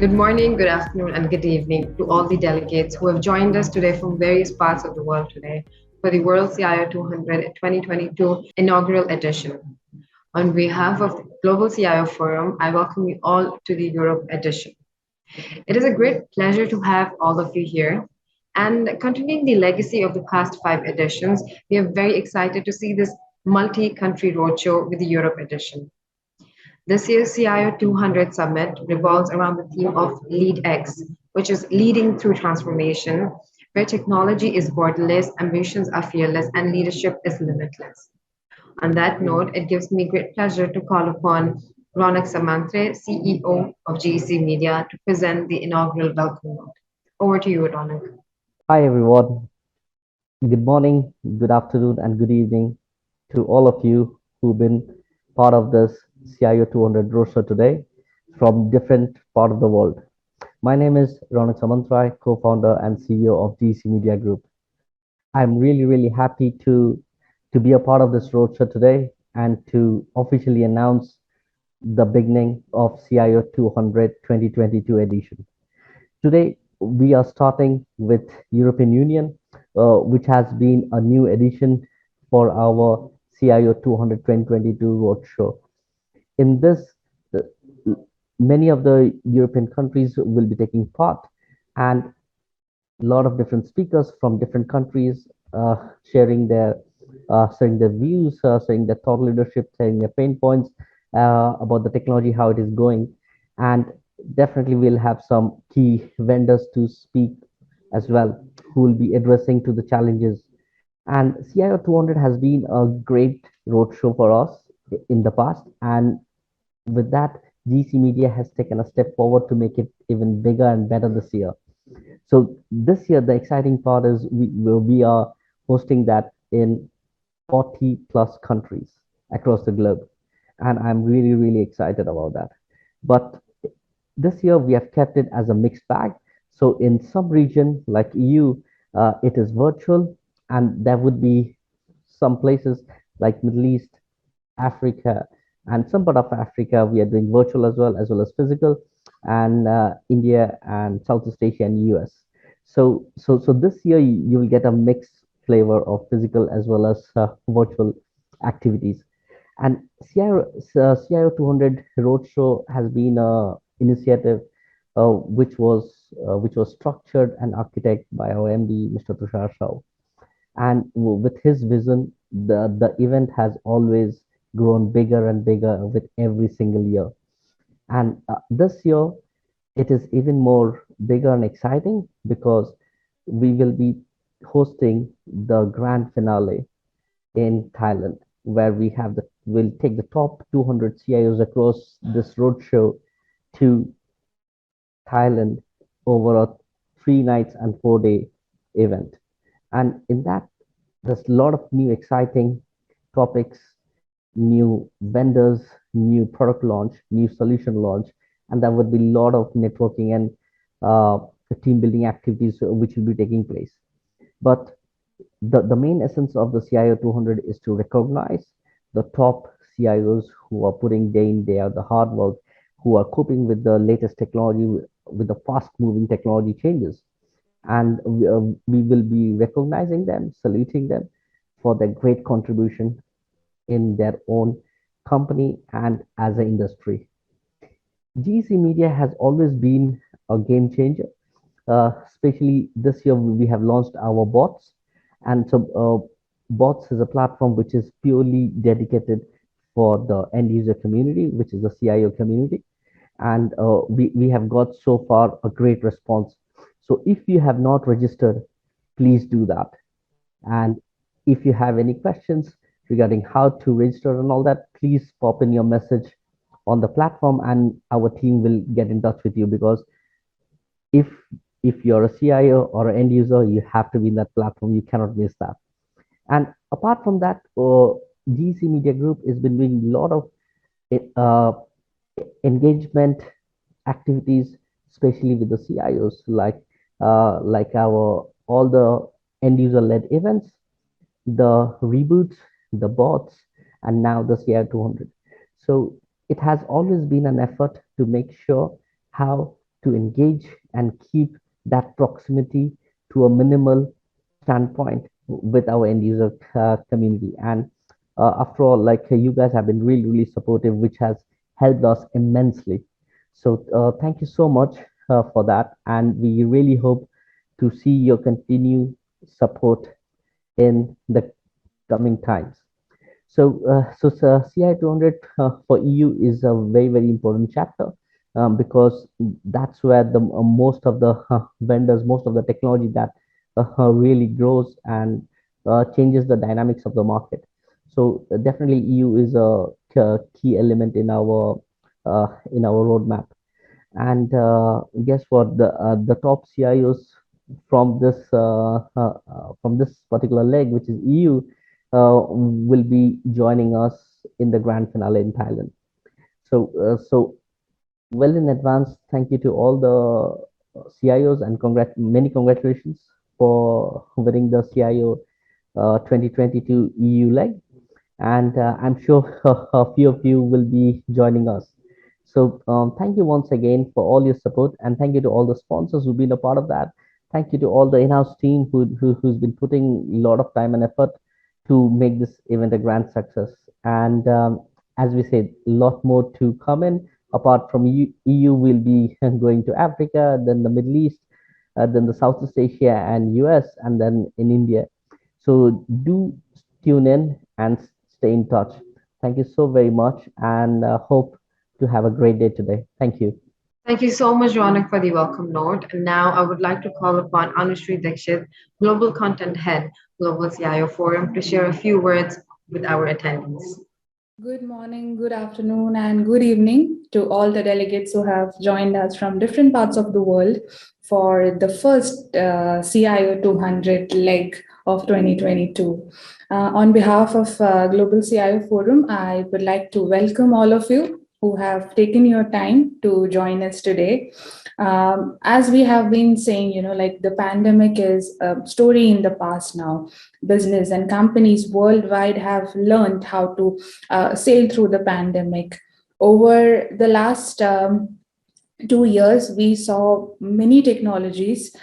Good morning, good afternoon, and good evening to all the delegates who have joined us today from various parts of the world today for the World CIO 200 2022 inaugural edition. On behalf of the Global CIO Forum, I welcome you all to the Europe edition. It is a great pleasure to have all of you here. And continuing the legacy of the past five editions, we are very excited to see this multi country roadshow with the Europe edition. This year's CIO 200 Summit revolves around the theme of Lead X, which is leading through transformation, where technology is borderless, ambitions are fearless, and leadership is limitless. On that note, it gives me great pleasure to call upon Ronak Samantre, CEO of GEC Media, to present the inaugural welcome note. Over to you, Ronak. Hi everyone. Good morning, good afternoon, and good evening to all of you who've been part of this CIO 200 roadshow today from different part of the world. My name is Ronak Samantrai, co-founder and CEO of GC Media Group. I'm really happy to be a part of this roadshow today and to officially announce the beginning of CIO 200 2022 edition. Today, we are starting with European Union, which has been a new edition for our CIO 200 2022 roadshow. In this, the, many of the European countries will be taking part, and a lot of different speakers from different countries sharing their views, sharing their thought leadership, sharing their pain points about the technology, how it is going, and definitely we'll have some key vendors to speak as well, who will be addressing to the challenges. And CIO 200 has been a great roadshow for us in the past, and with that, GC Media has taken a step forward to make it even bigger and better this year. So this year, the exciting part is we are hosting that in 40 plus countries across the globe. And I'm really excited about that. But this year, we have kept it as a mixed bag. So in some region like EU, it is virtual, and there would be some places like Middle East, Africa, and some part of Africa, we are doing virtual as well as physical, and India and Southeast Asia and US. So this year you will get a mixed flavor of physical as well as virtual activities. And CIO 200 Roadshow has been a initiative which was structured and architected by our MD, Mr. Tushar Shah. And with his vision, the event has always grown bigger and bigger with every single year. And this year, it is even more bigger and exciting because we will be hosting the grand finale in Thailand, where we'll take the top 200 CIOs across this roadshow to Thailand over a 3 nights and 4 day event. And in that, there's a lot of new exciting topics, new vendors, new product launch, new solution launch, and there would be a lot of networking and uh, team building activities which will be taking place. But the main essence of the CIO 200 is to recognize the top CIOs who are putting day in, day out the hard work, who are coping with the latest technology, with the fast moving technology changes. And we will be recognizing them, saluting them for their great contribution in their own company and as an industry. GC Media has always been a game changer. Especially this year, we have launched our bots, and so bots is a platform which is purely dedicated for the end user community, which is the CIO community, and we have got so far a great response. So if you have not registered, please do that. And if you have any questions regarding how to register and all that, please pop in your message on the platform and our team will get in touch with you, because if if you're a CIO or an end user, you have to be in that platform. You cannot miss that. And apart from that, GC Media Group has been doing a lot of uh, engagement activities, especially with the CIOs, like our all the end user led events, the reboots, the bots, and now the CI 200. So it has always been an effort to make sure how to engage and keep that proximity to a minimal standpoint with our end user community. And after all, like you guys have been really, really supportive, which has helped us immensely. So thank you so much for that. And we really hope to see your continued support in the coming times. So CI 200 for EU is a very, very important chapter because that's where the most of the vendors, most of the technology that really grows and changes the dynamics of the market. So definitely EU is a key element in our roadmap. And guess what? The top CIOs from this particular leg, which is EU, will be joining us in the grand finale in Thailand. So well in advance, thank you to all the CIOs and many congratulations for winning the CIO 2022 EU leg, and I'm sure a few of you will be joining us. So thank you once again for all your support, and thank you to all the sponsors who've been a part of that. Thank you to all the in-house team who's been putting a lot of time and effort to make this event a grand success. And as we said, a lot more to come in. Apart from EU, we'll be going to Africa, then the Middle East, then the Southeast Asia and US, and then in India. So do tune in and stay in touch. Thank you so very much, and hope to have a great day today. Thank you. Thank you so much, Ronak, for the welcome note. And now I would like to call upon Anushri Dixit, Global Content Head, Global CIO Forum, to share a few words with our attendees. Good morning, good afternoon, and good evening to all the delegates who have joined us from different parts of the world for the first CIO 200 leg of 2022. On behalf of Global CIO Forum, I would like to welcome all of you who have taken your time to join us today. As we have been saying, like the pandemic is a story in the past now. Business and companies worldwide have learned how to sail through the pandemic. Over the last 2 years, we saw many technologies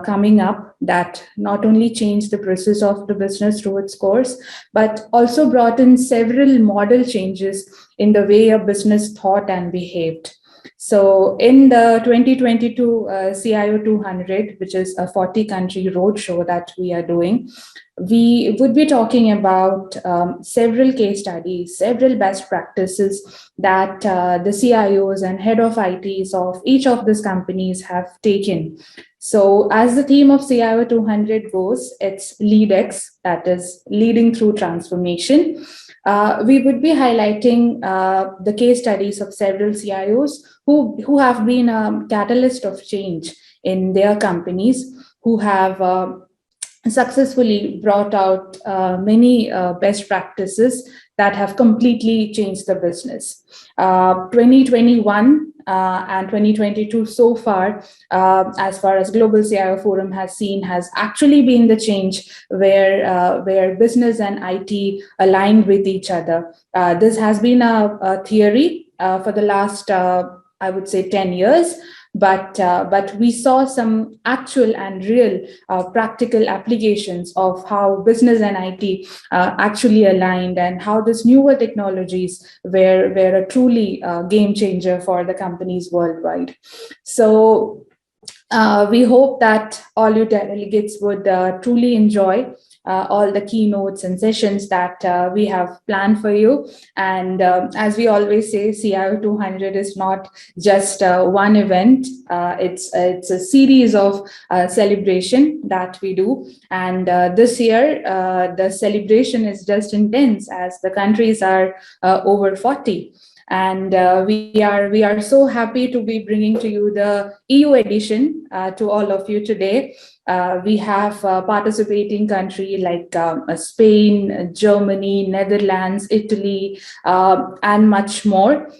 coming up that not only changed the process of the business through its course, but also brought in several model changes in the way a business thought and behaved. So in the 2022 CIO 200, which is a 40-country roadshow that we are doing, we would be talking about several case studies, several best practices that the CIOs and head of ITs of each of these companies have taken. So as the theme of CIO 200 goes, it's LeadX, that is leading through transformation. We would be highlighting the case studies of several CIOs who have been a catalyst of change in their companies, who have successfully brought out many best practices that have completely changed the business. 2021 and 2022 so far as Global CIO Forum has seen, has actually been the change where business and IT aligned with each other. This has been a theory for the last, I would say, 10 years. But we saw some actual and real practical applications of how business and IT actually aligned, and how these newer technologies were a truly game changer for the companies worldwide. So we hope that all you delegates would truly enjoy all the keynotes and sessions that we have planned for you. And as we always say, CIO 200 is not just one event. It's a series of celebration that we do. And this year, the celebration is just intense as the countries are over 40. And we are so happy to be bringing to you the EU edition to all of you today. We have participating country like Spain, Germany, Netherlands, Italy, and much more.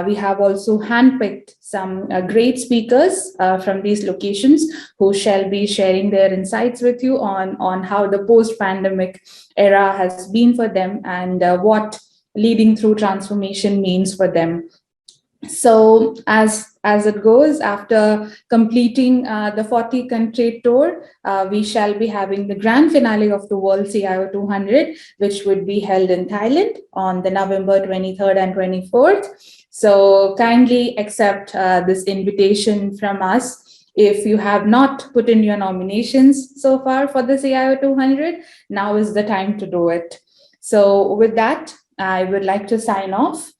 We have also handpicked some great speakers from these locations who shall be sharing their insights with you on how the post-pandemic era has been for them, and what leading through transformation means for them. So as as it goes. After completing the 40 country tour, we shall be having the grand finale of the World CIO 200, which would be held in Thailand on the November 23rd and 24th. So kindly accept this invitation from us. If you have not put in your nominations so far for the CIO 200, now is the time to do it. So with that, I would like to sign off.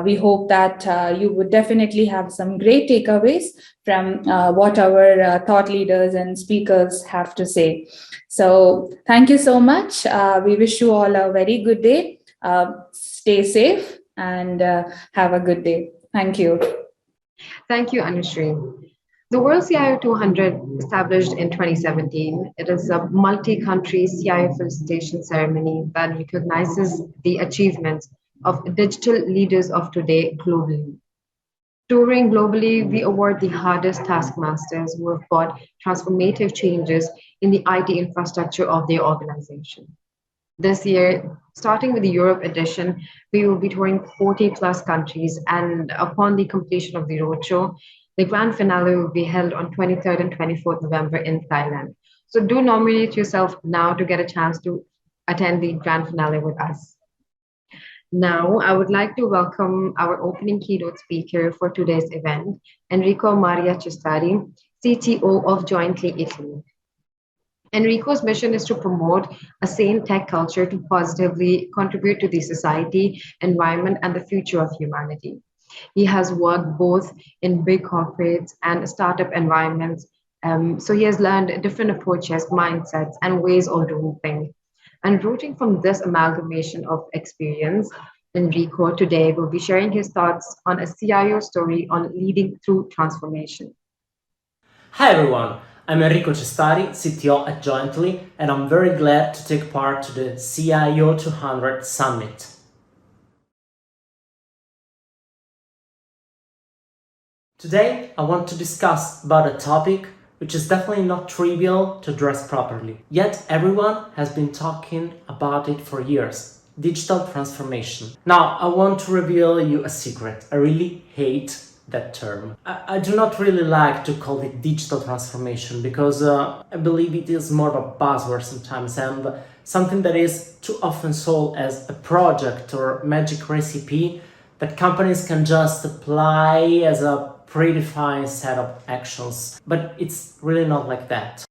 We hope that you would definitely have some great takeaways from what our thought leaders and speakers have to say. So thank you so much. We wish you all a very good day. Stay safe and have a good day. Thank you. Thank you, Anushree. The World CIO 200, established in 2017, it is a multi-country CIO felicitation ceremony that recognizes the achievements of digital leaders of today globally. Touring globally, we award the hardest taskmasters who have brought transformative changes in the IT infrastructure of their organization. This year, starting with the Europe edition, we will be touring 40 plus countries, and upon the completion of the roadshow, the grand finale will be held on 23rd and 24th November in Thailand. So do nominate yourself now to get a chance to attend the grand finale with us. Now, I would like to welcome our opening keynote speaker for today's event, Enrico Maria Cestari, CTO of Jointly Italy. Enrico's mission is to promote a sane tech culture to positively contribute to the society, environment, and the future of humanity. He has worked both in big corporates and startup environments. So he has learned different approaches, mindsets, and ways of doing things. And rooting from this amalgamation of experience, Enrico today will be sharing his thoughts on a CIO story on leading through transformation. Hi everyone, I'm Enrico Cestari, CTO at Jointly, and I'm very glad to take part to the CIO 200 Summit. Today, I want to discuss about a topic which is definitely not trivial to address properly. Yet everyone has been talking about it for years. Digital transformation. Now, I want to reveal you a secret. I really hate that term. I do not really like to call it digital transformation because I believe it is more of a buzzword sometimes and something that is too often sold as a project or magic recipe that companies can just apply as a predefined set of actions, but it's really not like that.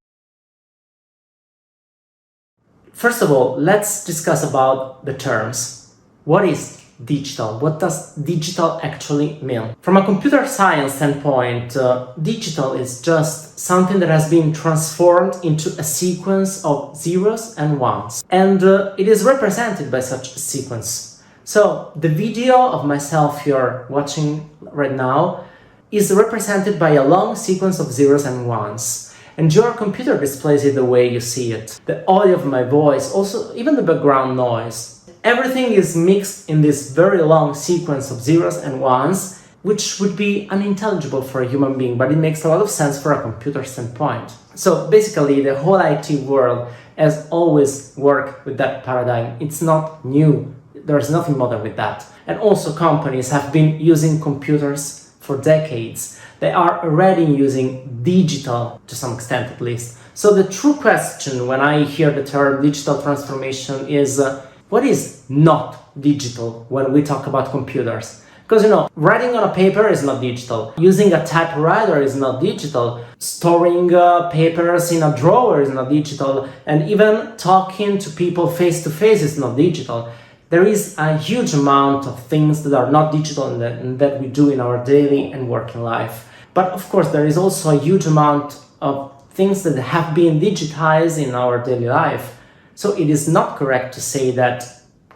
First of all, let's discuss about the terms. What is digital? What does digital actually mean? From a computer science standpoint, digital is just something that has been transformed into a sequence of zeros and ones, and it is represented by such a sequence. So the video of myself you're watching right now is represented by a long sequence of zeros and ones, and your computer displays it the way you see it. The audio of my voice, also even the background noise, everything is mixed in this very long sequence of zeros and ones, which would be unintelligible for a human being, but it makes a lot of sense for a computer standpoint. So basically, the whole IT world has always worked with that paradigm. It's not new. There's nothing modern with that. And also companies have been using computers for decades. They are already using digital to some extent at least. So the true question when I hear the term digital transformation is what is not digital when we talk about computers? Because writing on a paper is not digital. Using a typewriter is not digital. Storing papers in a drawer is not digital. And even talking to people face to face is not digital. There is a huge amount of things that are not digital and that we do in our daily and working life. But of course, there is also a huge amount of things that have been digitized in our daily life. So it is not correct to say that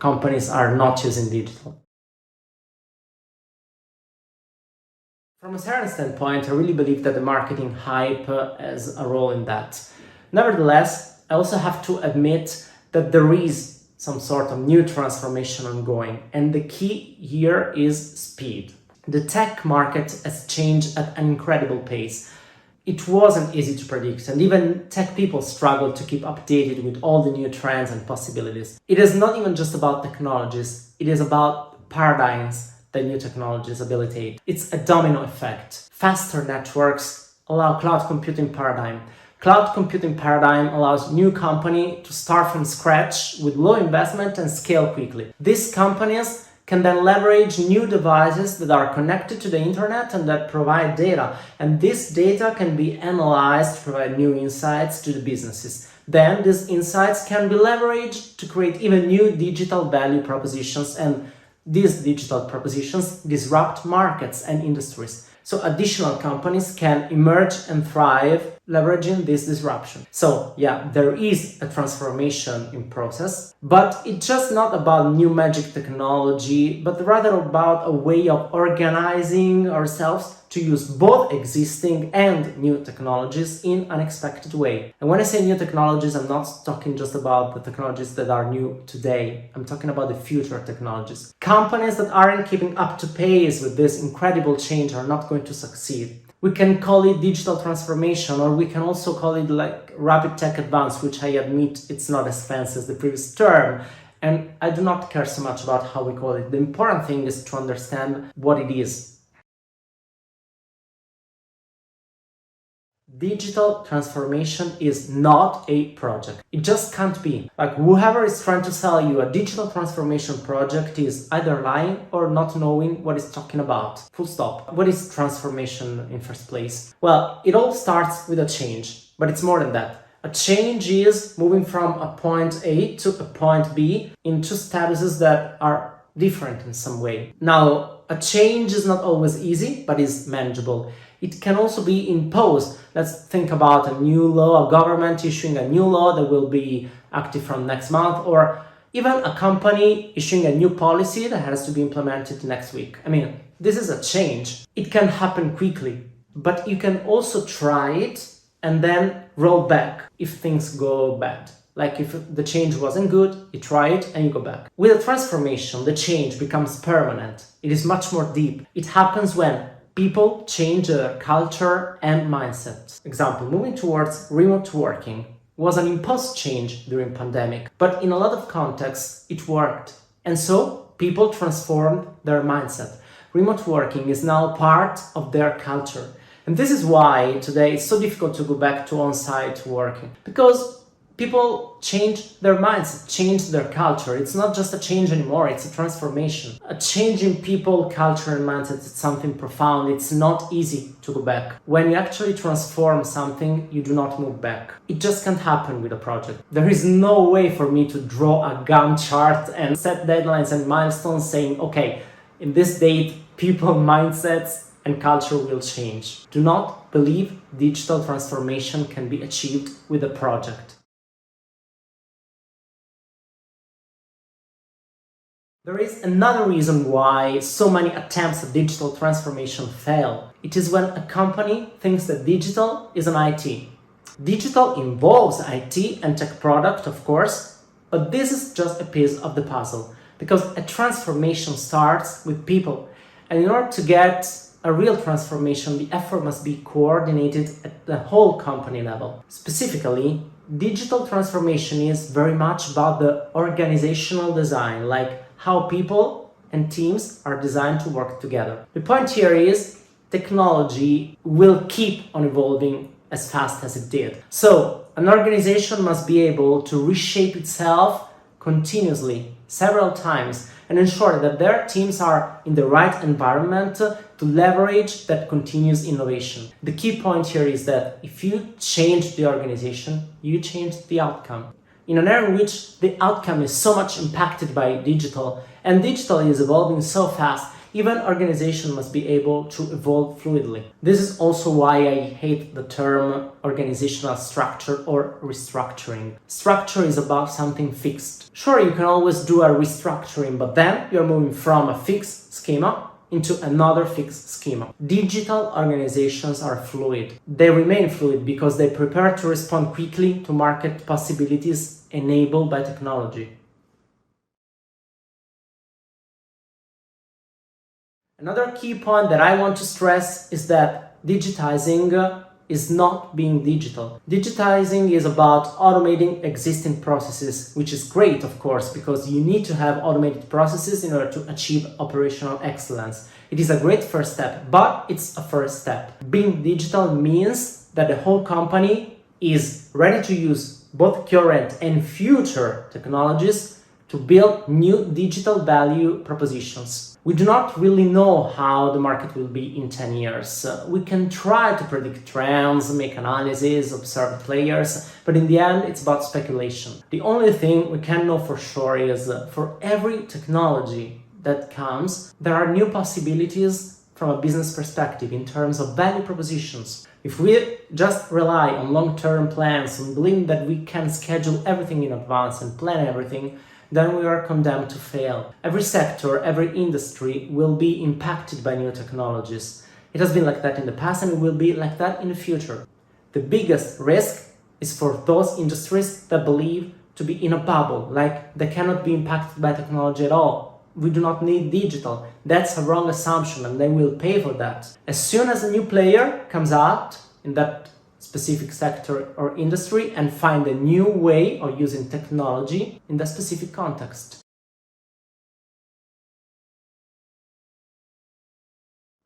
companies are not using digital. From a certain standpoint, I really believe that the marketing hype has a role in that. Nevertheless, I also have to admit that there is some sort of new transformation ongoing, and the key here is speed. The tech market has changed at an incredible pace. It wasn't easy to predict, and even tech people struggle to keep updated with all the new trends and possibilities. It is not even just about technologies, it is about paradigms, that new technologies habilitate. It's a domino effect. Faster networks allow cloud computing paradigm. Cloud computing paradigm allows new company to start from scratch with low investment and scale quickly. These companies can then leverage new devices that are connected to the internet and that provide data. And this data can be analyzed to provide new insights to the businesses. Then these insights can be leveraged to create even new digital value propositions, and these digital propositions disrupt markets and industries. So additional companies can emerge and thrive leveraging this disruption. So yeah, there is a transformation in process, but it's just not about new magic technology, but rather about a way of organizing ourselves to use both existing and new technologies in an unexpected way. And when I say new technologies, I'm not talking just about the technologies that are new today. I'm talking about the future technologies. Companies that aren't keeping up to pace with this incredible change are not going to succeed. We can call it digital transformation, or we can also call it like rapid tech advance, which I admit it's not as fancy as the previous term. And I do not care so much about how we call it. The important thing is to understand what it is. Digital transformation is not a project. It just can't be. Like, whoever is trying to sell you a digital transformation project is either lying or not knowing what it's talking about. Full stop. What is transformation in first place? Well, it all starts with a change, but it's more than that. A change is moving from a point A to a point B in two statuses that are different in some way. Now, a change is not always easy, but is manageable. It can also be imposed. Let's think about a new law, a government issuing a new law that will be active from next month, or even a company issuing a new policy that has to be implemented next week. I mean, this is a change. It can happen quickly, but you can also try it and then roll back if things go bad. Like if the change wasn't good, you try it and you go back. With a transformation, the change becomes permanent. It is much more deep. It happens when people change their culture and mindset. Example, moving towards remote working was an imposed change during pandemic, but in a lot of contexts, it worked. And so people transformed their mindset. Remote working is now part of their culture. And this is why today it's so difficult to go back to on-site working, because people change their minds, change their culture. It's not just a change anymore, it's a transformation. A change in people, culture, and mindset is something profound. It's not easy to go back. When you actually transform something, you do not move back. It just can't happen with a project. There is no way for me to draw a Gantt chart and set deadlines and milestones saying, okay, in this date, people, mindsets, and culture will change. Do not believe digital transformation can be achieved with a project. There is another reason why so many attempts at digital transformation fail. It is when a company thinks that digital is an IT. Digital involves IT and tech product, of course, but this is just a piece of the puzzle, because a transformation starts with people. And in order to get a real transformation, the effort must be coordinated at the whole company level. Specifically, digital transformation is very much about the organizational design, like how people and teams are designed to work together. The point here is technology will keep on evolving as fast as it did. So an organization must be able to reshape itself continuously, several times, and ensure that their teams are in the right environment to leverage that continuous innovation. The key point here is that if you change the organization, you change the outcome. In an era in which the outcome is so much impacted by digital, and digital is evolving so fast, even organization must be able to evolve fluidly. This is also why I hate the term organizational structure or restructuring. Structure is about something fixed. Sure, you can always do a restructuring, but then you're moving from a fixed schema into another fixed schema. Digital organizations are fluid. They remain fluid because they prepare to respond quickly to market possibilities enabled by technology. Another key point that I want to stress is that digitizing is not being digital. Digitizing is about automating existing processes, which is great, of course, because you need to have automated processes in order to achieve operational excellence. It is a great first step, but it's a first step. Being digital means that the whole company is ready to use both current and future technologies to build new digital value propositions. We do not really know how the market will be in 10 years. We can try to predict trends, make analysis, observe players, but in the end it's about speculation. The only thing we can know for sure is for every technology that comes, there are new possibilities from a business perspective in terms of value propositions. If we just rely on long-term plans and believe that we can schedule everything in advance and plan everything, then we are condemned to fail. Every sector, every industry will be impacted by new technologies. It has been like that in the past and it will be like that in the future. The biggest risk is for those industries that believe to be in a bubble, like they cannot be impacted by technology at all. We do not need digital. That's a wrong assumption and they will pay for that. As soon as a new player comes out in that specific sector or industry and find a new way of using technology in that specific context.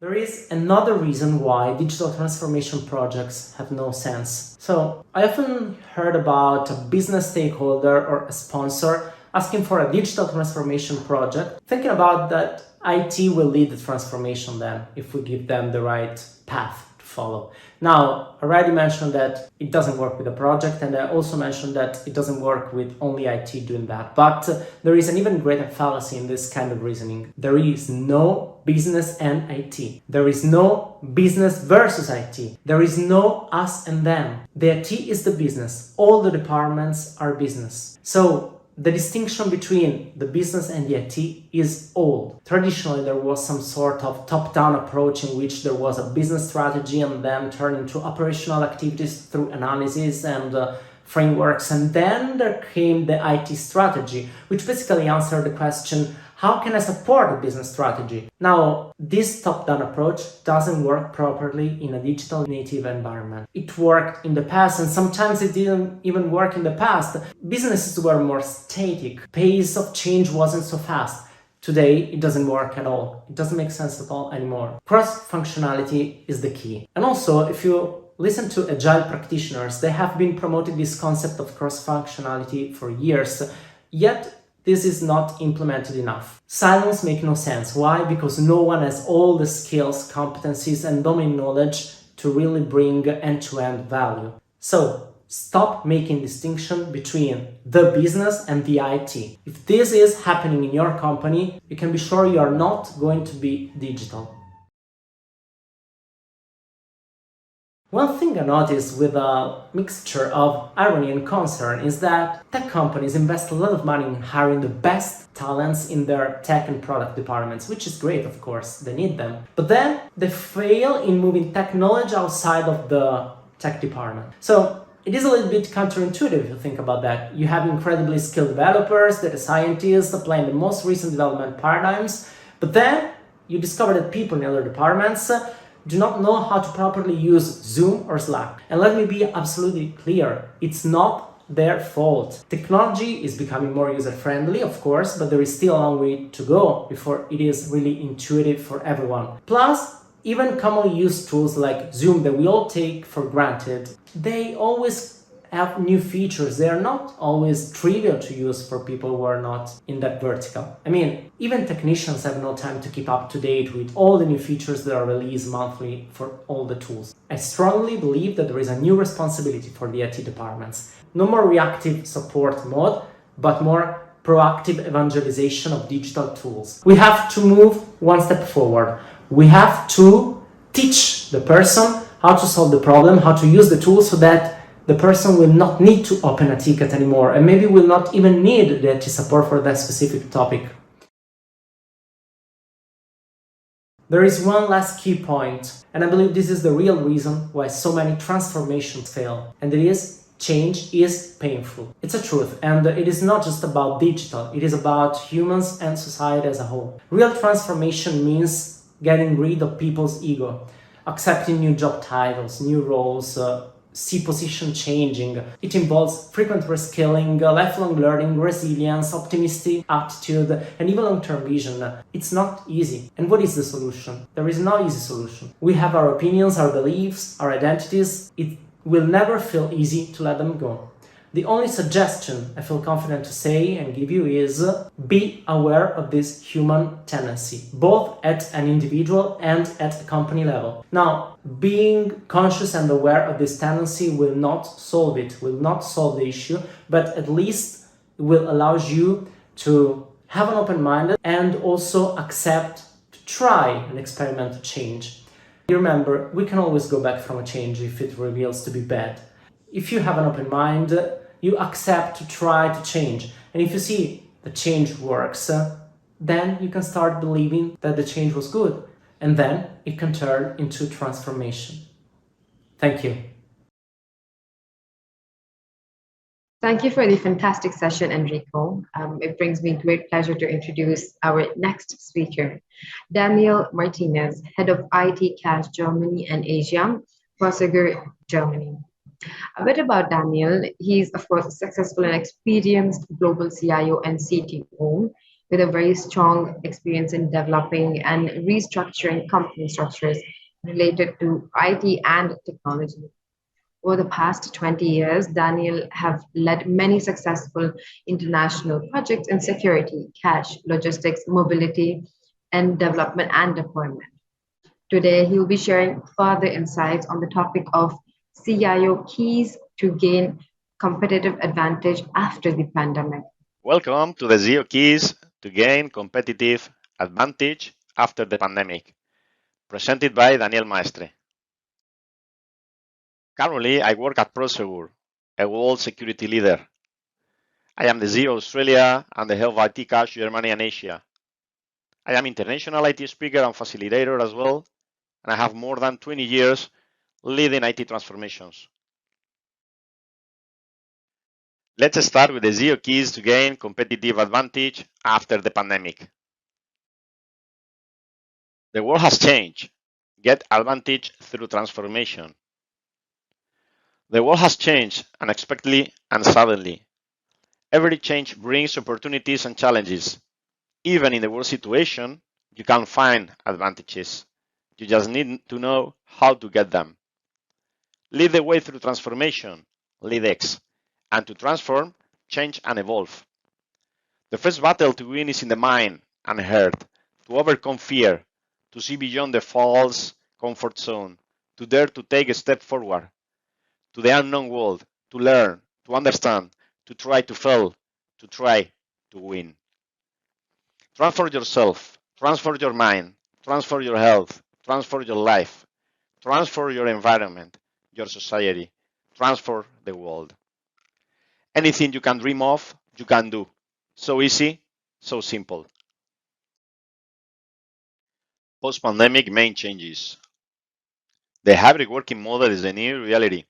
There is another reason why digital transformation projects have no sense. So I often heard about a business stakeholder or a sponsor asking for a digital transformation project, thinking about that IT will lead the transformation then if we give them the right path to follow. Now, I already mentioned that it doesn't work with a project, and I also mentioned that it doesn't work with only IT doing that. But there is an even greater fallacy in this kind of reasoning. There is no business and IT. There is no business versus IT. There is no us and them. The IT is the business. All the departments are business. So the distinction between the business and the IT is old. Traditionally, there was some sort of top-down approach in which there was a business strategy and then turned into operational activities through analysis and frameworks. And then there came the IT strategy, which basically answered the question, how can I support a business strategy? Now, this top-down approach doesn't work properly in a digital native environment. It worked in the past, and sometimes it didn't even work in the past. Businesses were more static. Pace of change wasn't so fast. Today, it doesn't work at all. It doesn't make sense at all anymore. Cross-functionality is the key. And also, if you listen to agile practitioners, they have been promoting this concept of cross-functionality for years, yet this is not implemented enough. Silos make no sense. Why? Because no one has all the skills, competencies, and domain knowledge to really bring end-to-end value. So, stop making distinction between the business and the IT. If this is happening in your company, you can be sure you are not going to be digital. One thing I noticed with a mixture of irony and concern is that tech companies invest a lot of money in hiring the best talents in their tech and product departments, which is great, of course, they need them. But then they fail in moving technology outside of the tech department. So it is a little bit counterintuitive if you think about that. You have incredibly skilled developers, data scientists applying the most recent development paradigms, but then you discover that people in other departments do not know how to properly use Zoom or Slack. And let me be absolutely clear, it's not their fault. Technology is becoming more user-friendly, of course, but there is still a long way to go before it is really intuitive for everyone. Plus, even commonly used tools like Zoom that we all take for granted, they always have new features. They are not always trivial to use for people who are not in that vertical. I mean, even technicians have no time to keep up to date with all the new features that are released monthly for all the tools. I strongly believe that there is a new responsibility for the IT departments. No more reactive support mode, but more proactive evangelization of digital tools. We have to move one step forward. We have to teach the person how to solve the problem, how to use the tool so that the person will not need to open a ticket anymore and maybe will not even need the IT support for that specific topic. There is one last key point, and I believe this is the real reason why so many transformations fail, and it is change is painful. It's a truth, and it is not just about digital, it is about humans and society as a whole. Real transformation means getting rid of people's ego. accepting new job titles, new roles, see position changing. It involves frequent reskilling, lifelong learning, resilience, optimistic attitude, and even long-term vision. It's not easy. And what is the solution? There is no easy solution. We have our opinions, our beliefs, our identities. It will never feel easy to let them go. The only suggestion I feel confident to say and give you is be aware of this human tendency, both at an individual and at a company level. Now, being conscious and aware of this tendency will not solve it, will not solve the issue, but at least it will allow you to have an open mind and also accept to try and experiment to change. Remember, we can always go back from a change if it reveals to be bad. If you have an open mind, you accept to try to change. And if you see the change works, then you can start believing that the change was good. And then it can turn into transformation. Thank you. Thank you for the fantastic session, Enrico. It brings me great pleasure to introduce our next speaker, Daniel Martinez, Head of IT Cash Germany and Asia, Prosegur, Germany. A bit about Daniel. He's, of course, a successful and experienced global CIO and CTO with a very strong experience in developing and restructuring company structures related to IT and technology. Over the past 20 years, Daniel have led many successful international projects in security, cash, logistics, mobility, and development and deployment. Today, he will be sharing further insights on the topic of CIO keys to gain competitive advantage after the pandemic. Welcome to the CIO keys to gain competitive advantage after the pandemic, presented by Daniel Maestre. Currently, I work at Prosegur, a world security leader. I am the CEO of Australia and the head of IT Cash Germany and Asia. I am international IT speaker and facilitator as well, and I have more than 20 years leading IT transformations. Let's start with the CIO keys to gain competitive advantage after the pandemic. The world has changed. Get advantage through transformation. The world has changed unexpectedly and suddenly. Every change brings opportunities and challenges. Even in the worst situation, you can find advantages. You just need to know how to get them. Lead the way through transformation, lead X, and to transform, change and evolve. The first battle to win is in the mind and heart, to overcome fear, to see beyond the false comfort zone, to dare to take a step forward, to the unknown world, to learn, to understand, to try to fail, to try to win. Transform yourself, transform your mind, transform your health, transform your life, transform your environment, your society, transform the world. Anything you can dream of, you can do. So easy, so simple. Post-pandemic main changes. The hybrid working model is the new reality.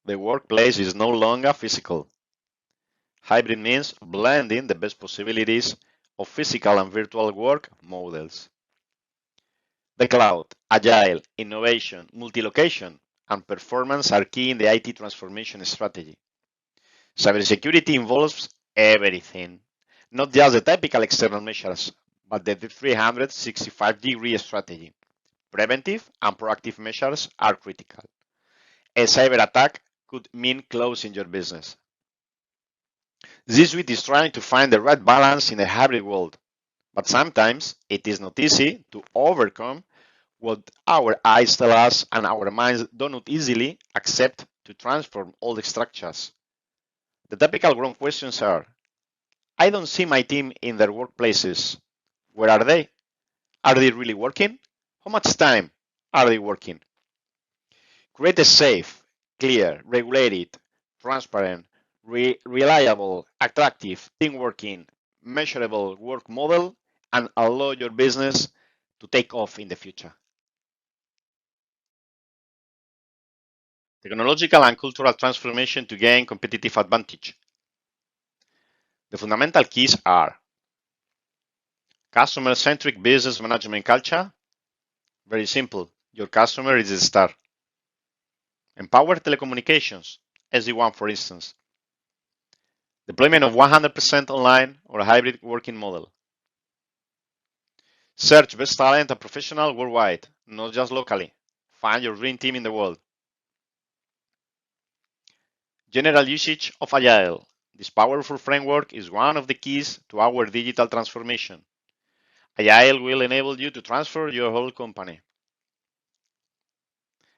The workplace is no longer physical. Hybrid means blending the best possibilities of physical and virtual work models. The cloud, agile, innovation, multi-location, and performance are key in the IT transformation strategy. Cybersecurity involves everything, not just the typical external measures, but the 365-degree strategy. Preventive and proactive measures are critical. A cyber attack could mean closing your business. This suite is trying to find the right balance in a hybrid world, but sometimes it is not easy to overcome what our eyes tell us and our minds do not easily accept to transform all the structures. The typical ground questions are, I don't see my team in their workplaces. Where are they? Are they really working? How much time are they working? Create a safe, clear, regulated, transparent, reliable, attractive, team working, measurable work model and allow your business to take off in the future. Technological and cultural transformation to gain competitive advantage. The fundamental keys are customer-centric business management culture. Very simple. Your customer is the star. Empower telecommunications, SD-WAN for instance. Deployment of 100% online or a hybrid working model. Search best talent and professional worldwide, not just locally. Find your dream team in the world. General usage of Agile. This powerful framework is one of the keys to our digital transformation. Agile will enable you to transfer your whole company.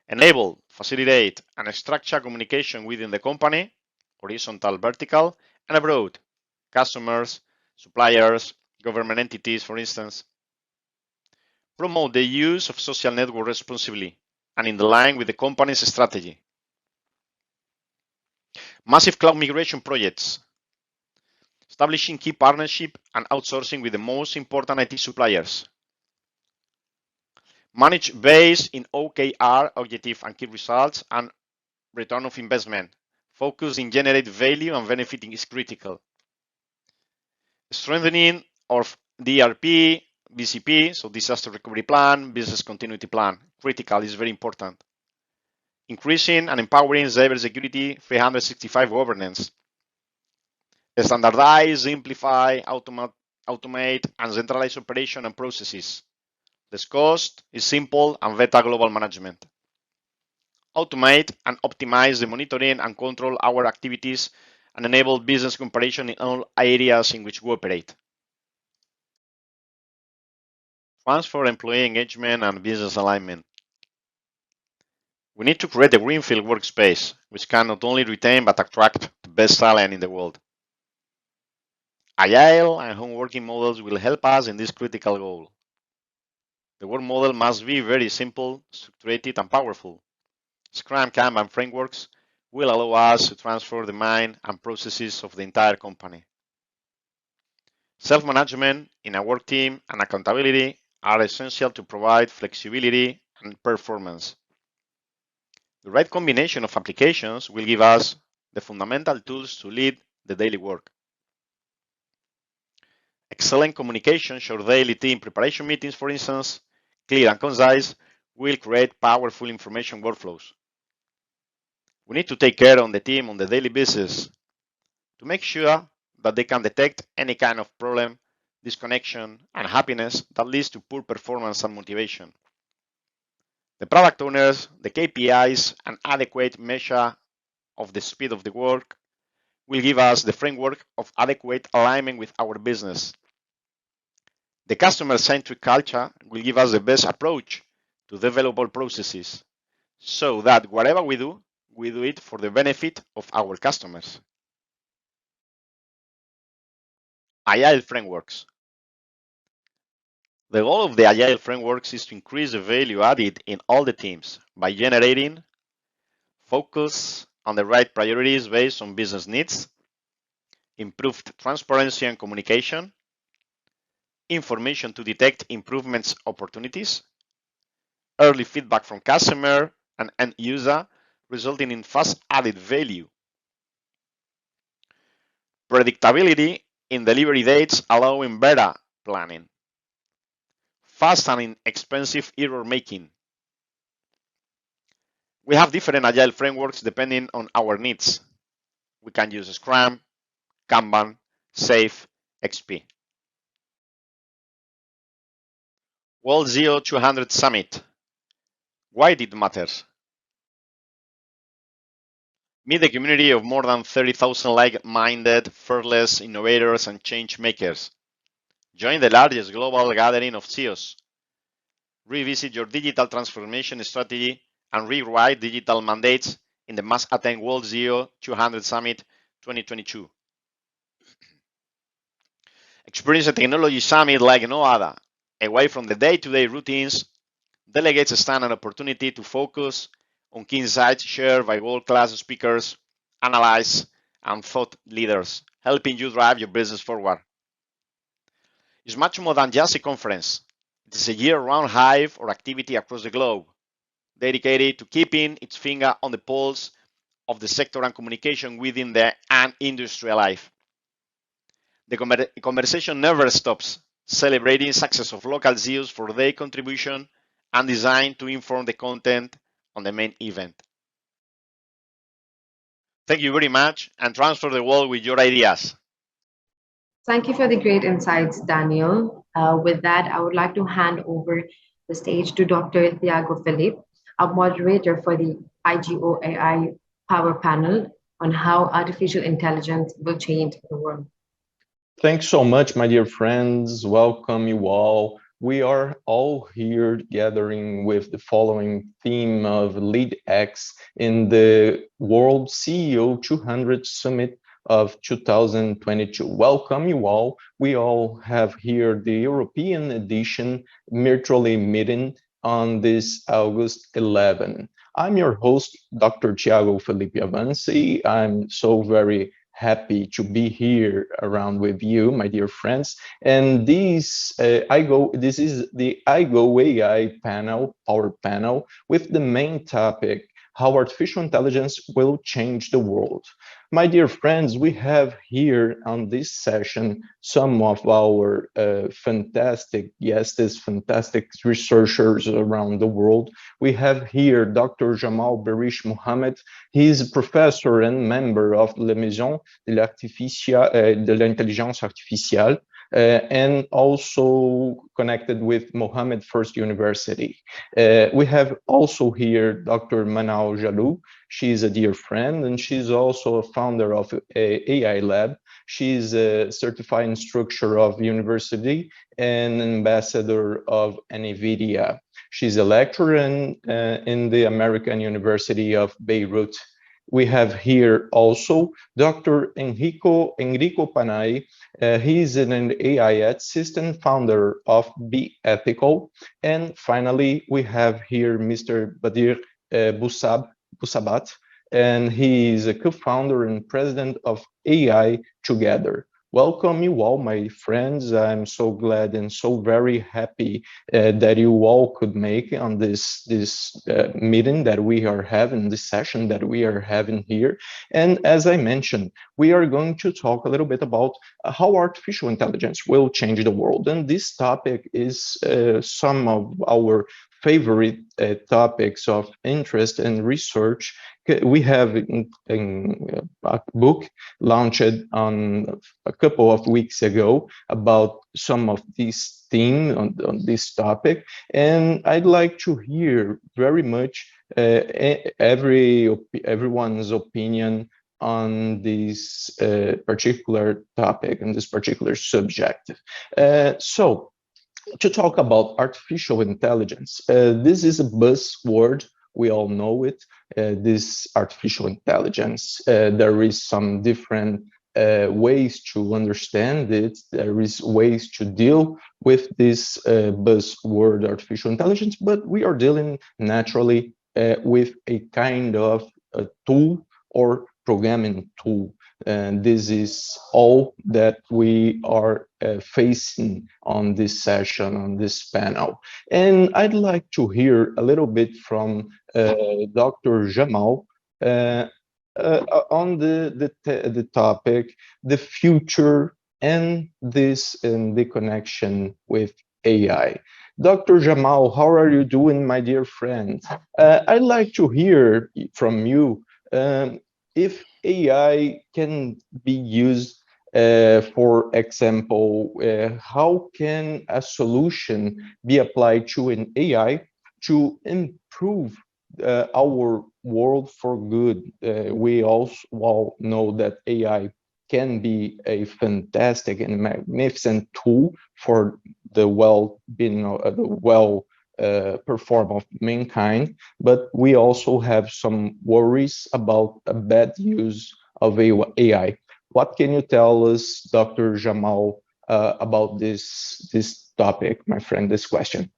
Enable, facilitate, and structure communication within the company, horizontal, vertical, and abroad, customers, suppliers, government entities, for instance. Promote the use of social network responsibly and in line with the company's strategy. Massive cloud migration projects. Establishing key partnership and outsourcing with the most important IT suppliers. Manage based in OKR, objective and key results, and return of investment. Focus in generate value and benefiting is critical. Strengthening of DRP, BCP, so disaster recovery plan, business continuity plan. Critical is very important. Increasing and empowering cybersecurity 365 governance. Standardize, simplify, automate, and centralize operation and processes. Less cost is simple and better global management. Automate and optimize the monitoring and control our activities and enable business comparison in all areas in which we operate. Transfer employee engagement and business alignment. We need to create a greenfield workspace which can not only retain but attract the best talent in the world. Agile and home working models will help us in this critical goal. The work model must be very simple, structured, and powerful. Scrum, Kanban frameworks will allow us to transfer the mind and processes of the entire company. Self-management in a work team and accountability are essential to provide flexibility and performance. The right combination of applications will give us the fundamental tools to lead the daily work. Excellent communication, short daily team preparation meetings, for instance, clear and concise, will create powerful information workflows. We need to take care of the team on the daily basis to make sure that they can detect any kind of problem, disconnection, and happiness that leads to poor performance and motivation. The product owners, the KPIs, and adequate measure of the speed of the work will give us the framework of adequate alignment with our business. The customer-centric culture will give us the best approach to develop our processes so that whatever we do it for the benefit of our customers. Agile frameworks. The goal of the Agile frameworks is to increase the value added in all the teams by generating focus on the right priorities based on business needs, improved transparency and communication, information to detect improvements opportunities, early feedback from customer and end user, resulting in fast added value, predictability in delivery dates, allowing better planning, fast and inexpensive error making. We have different Agile frameworks depending on our needs. We can use Scrum, Kanban, SAFe, XP. World CIO 200 Summit. Why did it matter? Meet the community of more than 30,000 like-minded, fearless innovators and change makers. Join the largest global gathering of CIOs. Revisit your digital transformation strategy and rewrite digital mandates in the must-attend World CIO 200 Summit 2022. Experience a technology summit like no other. Away from the day-to-day routines, delegates stand an opportunity to focus on key insights shared by world-class speakers, analysts, and thought leaders, helping you drive your business forward. It's much more than just a conference. It is a year-round hive or activity across the globe, dedicated to keeping its finger on the pulse of the sector and communication within the industry alive. The conversation never stops, celebrating success of local CIOs for their contribution and designed to inform the content on the main event. Thank you very much and transfer the world with your ideas. Thank you for the great insights, Daniel. With that, I would like to hand over the stage to Dr. Thiago Felipe, our moderator for the IGO AI Power Panel on how artificial intelligence will change the world. Thanks so much, my dear friends. Welcome you all. We are all here gathering with the following theme of Lead X in the World CEO 200 Summit of 2022. Welcome you all. We all have here the European edition virtually meeting on this August 11. I'm your host, Dr. Thiago Felipe Avanci. I'm so very happy to be here around with you, my dear friends. And this is the IGO AI panel, power panel, with the main topic, how artificial intelligence will change the world. My dear friends, we have here on this session some of our fantastic guests, fantastic researchers around the world. We have here Dr. Jamal Barish Mohammed. He is a professor and member of La Maison de l'Intelligence Artificielle, and also connected with Mohammed First University. We have also here Dr. Manal Jalou. She's a dear friend, and she's also a founder of AI Lab. She's a certified instructor of university and ambassador of NVIDIA. She's a lecturer in the American University of Beirut. We have here also Dr. Enrico Panay. He's an AI assistant, founder of Be Ethical. And finally, we have here Mr. Badir Busabat, and he is a co-founder and president of AI Together. Welcome you all, my friends. I'm so glad and so very happy that you all could make on this meeting that we are having, this session that we are having here. And as I mentioned, we are going to talk a little bit about how artificial intelligence will change the world. And this topic is some of our favorite topics of interest and research. We have a book launched on a couple of weeks ago about some of these themes on this topic, and I'd like to hear very much everyone's opinion on this particular topic and this particular subject. So, to talk about artificial intelligence, this is a buzzword. We all know it, this artificial intelligence. There is some different ways to understand it. There is ways to deal with this buzzword artificial intelligence, but we are dealing naturally with a kind of a tool or programming tool. And this is all that we are facing on this session, on this panel. And I'd like to hear a little bit from Dr. Jamal on the topic, the future and the connection with AI. Dr. Jamal, how are you doing, my dear friend? I'd like to hear from you if AI can be used, for example, how can a solution be applied to an AI to improve our world for good? We also all know that AI can be a fantastic and magnificent tool for the well-being, perform of mankind, but we also have some worries about a bad use of AI. What can you tell us, Dr. Jamal, about this topic, my friend, this question?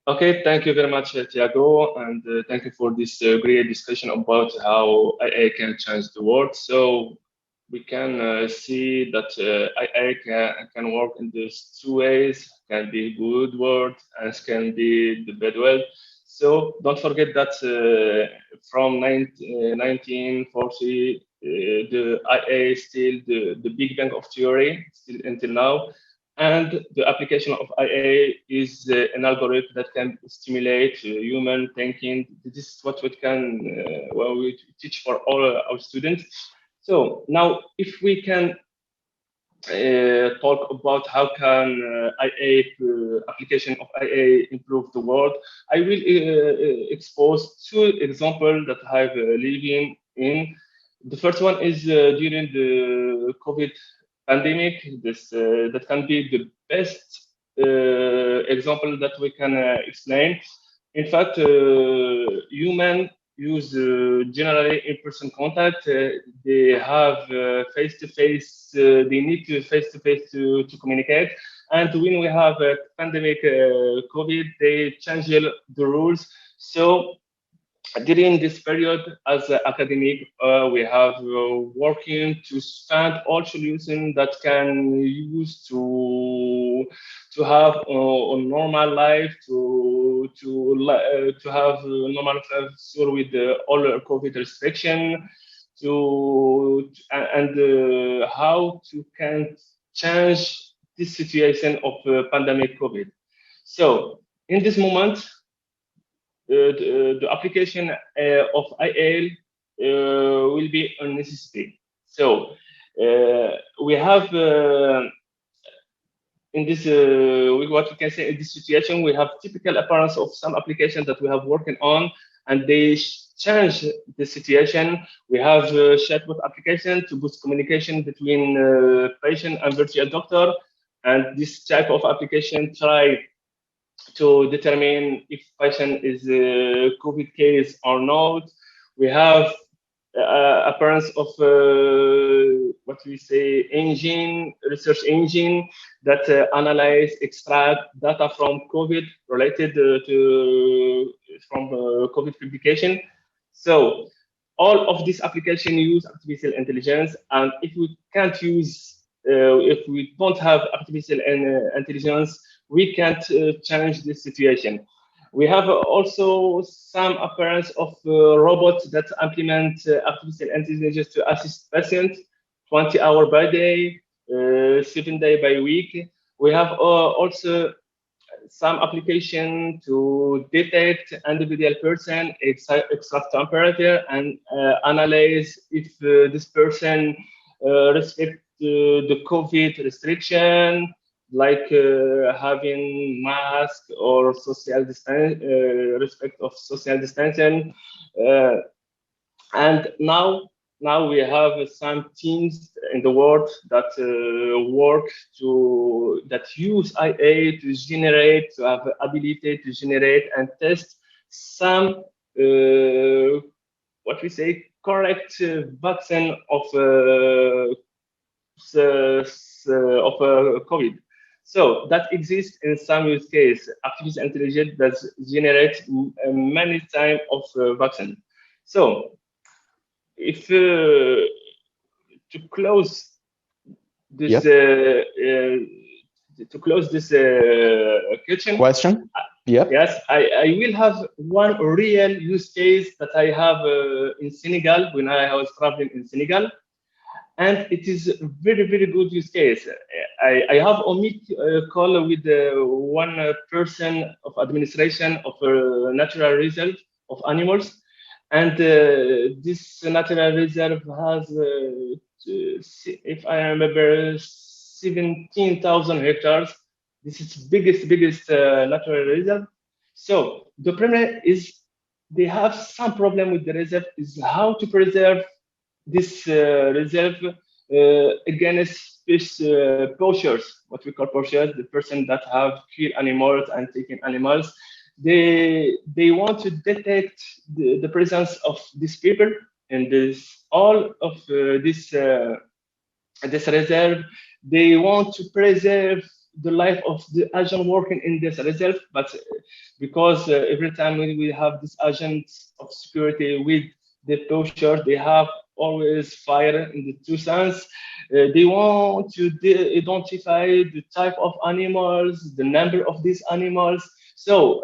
Okay, thank you very much, Tiago, and thank you for this great discussion about how AI can change the world. So we can see that AI can work in these two ways, can be good word and can be the bad word. So don't forget that from 1940, the IA is still the big bang of theory, still until now. And the application of IA is an algorithm that can stimulate human thinking. This is what we can we teach for all our students. So now, if we can talk about how can IA application of IA improve the world, I will expose two examples that I have living in. The first one is during the COVID pandemic. This that can be the best example that we can explain. In fact, human use generally in-person contact. They have face-to-face. They need to face-to-face to communicate. And when we have a pandemic, COVID, they change the rules. So during this period, as an academic, we have working to find all solutions that can use to have a normal life, to have a normal life so with all COVID restriction, and how to can change this situation of pandemic COVID. So in this moment, the application of IL will be a necessity. So we have in this what we can say in this situation, we have typical appearance of some applications that we have working on, and they change the situation. We have chatbot application to boost communication between patient and virtual doctor, and this type of application try to determine if patient is a COVID case or not. We have appearance of what we say engine, research engine that analyze, extract data from COVID related from COVID publication. So all of this application use artificial intelligence, and if we can't use, if we don't have artificial intelligence, we can't change this situation. We have also some appearance of robots that implement artificial intelligence to assist patients 20 hours by day, 7 days by week. We have also some application to detect individual person, extract temperature, and analyze if this person respect the COVID restriction, like having mask or social distance, respect of social distancing. And now we have some teams in the world that work that use IA to generate, to have ability to generate and test some what we say correct vaccine of COVID. So that exists in some use case. Artificial intelligence does generate many types of vaccine. So if to close this question, yes, I will have one real use case that I have in Senegal when I was traveling in Senegal. And it is a very, very good use case. I have a meet call with one person of administration of a natural reserve of animals. And this natural reserve has, if I remember, 17,000 hectares. This is biggest natural reserve. So the problem is they have some problem with the reserve is how to preserve this reserve against fish poachers, what we call poachers, the person that have killed animals and taken animals. They want to detect the presence of these people and this all of this reserve. They want to preserve the life of the agent working in this reserve, but because every time we have this agents of security with the poachers, they have always fire in the two sides. They want to identify the type of animals, the number of these animals. So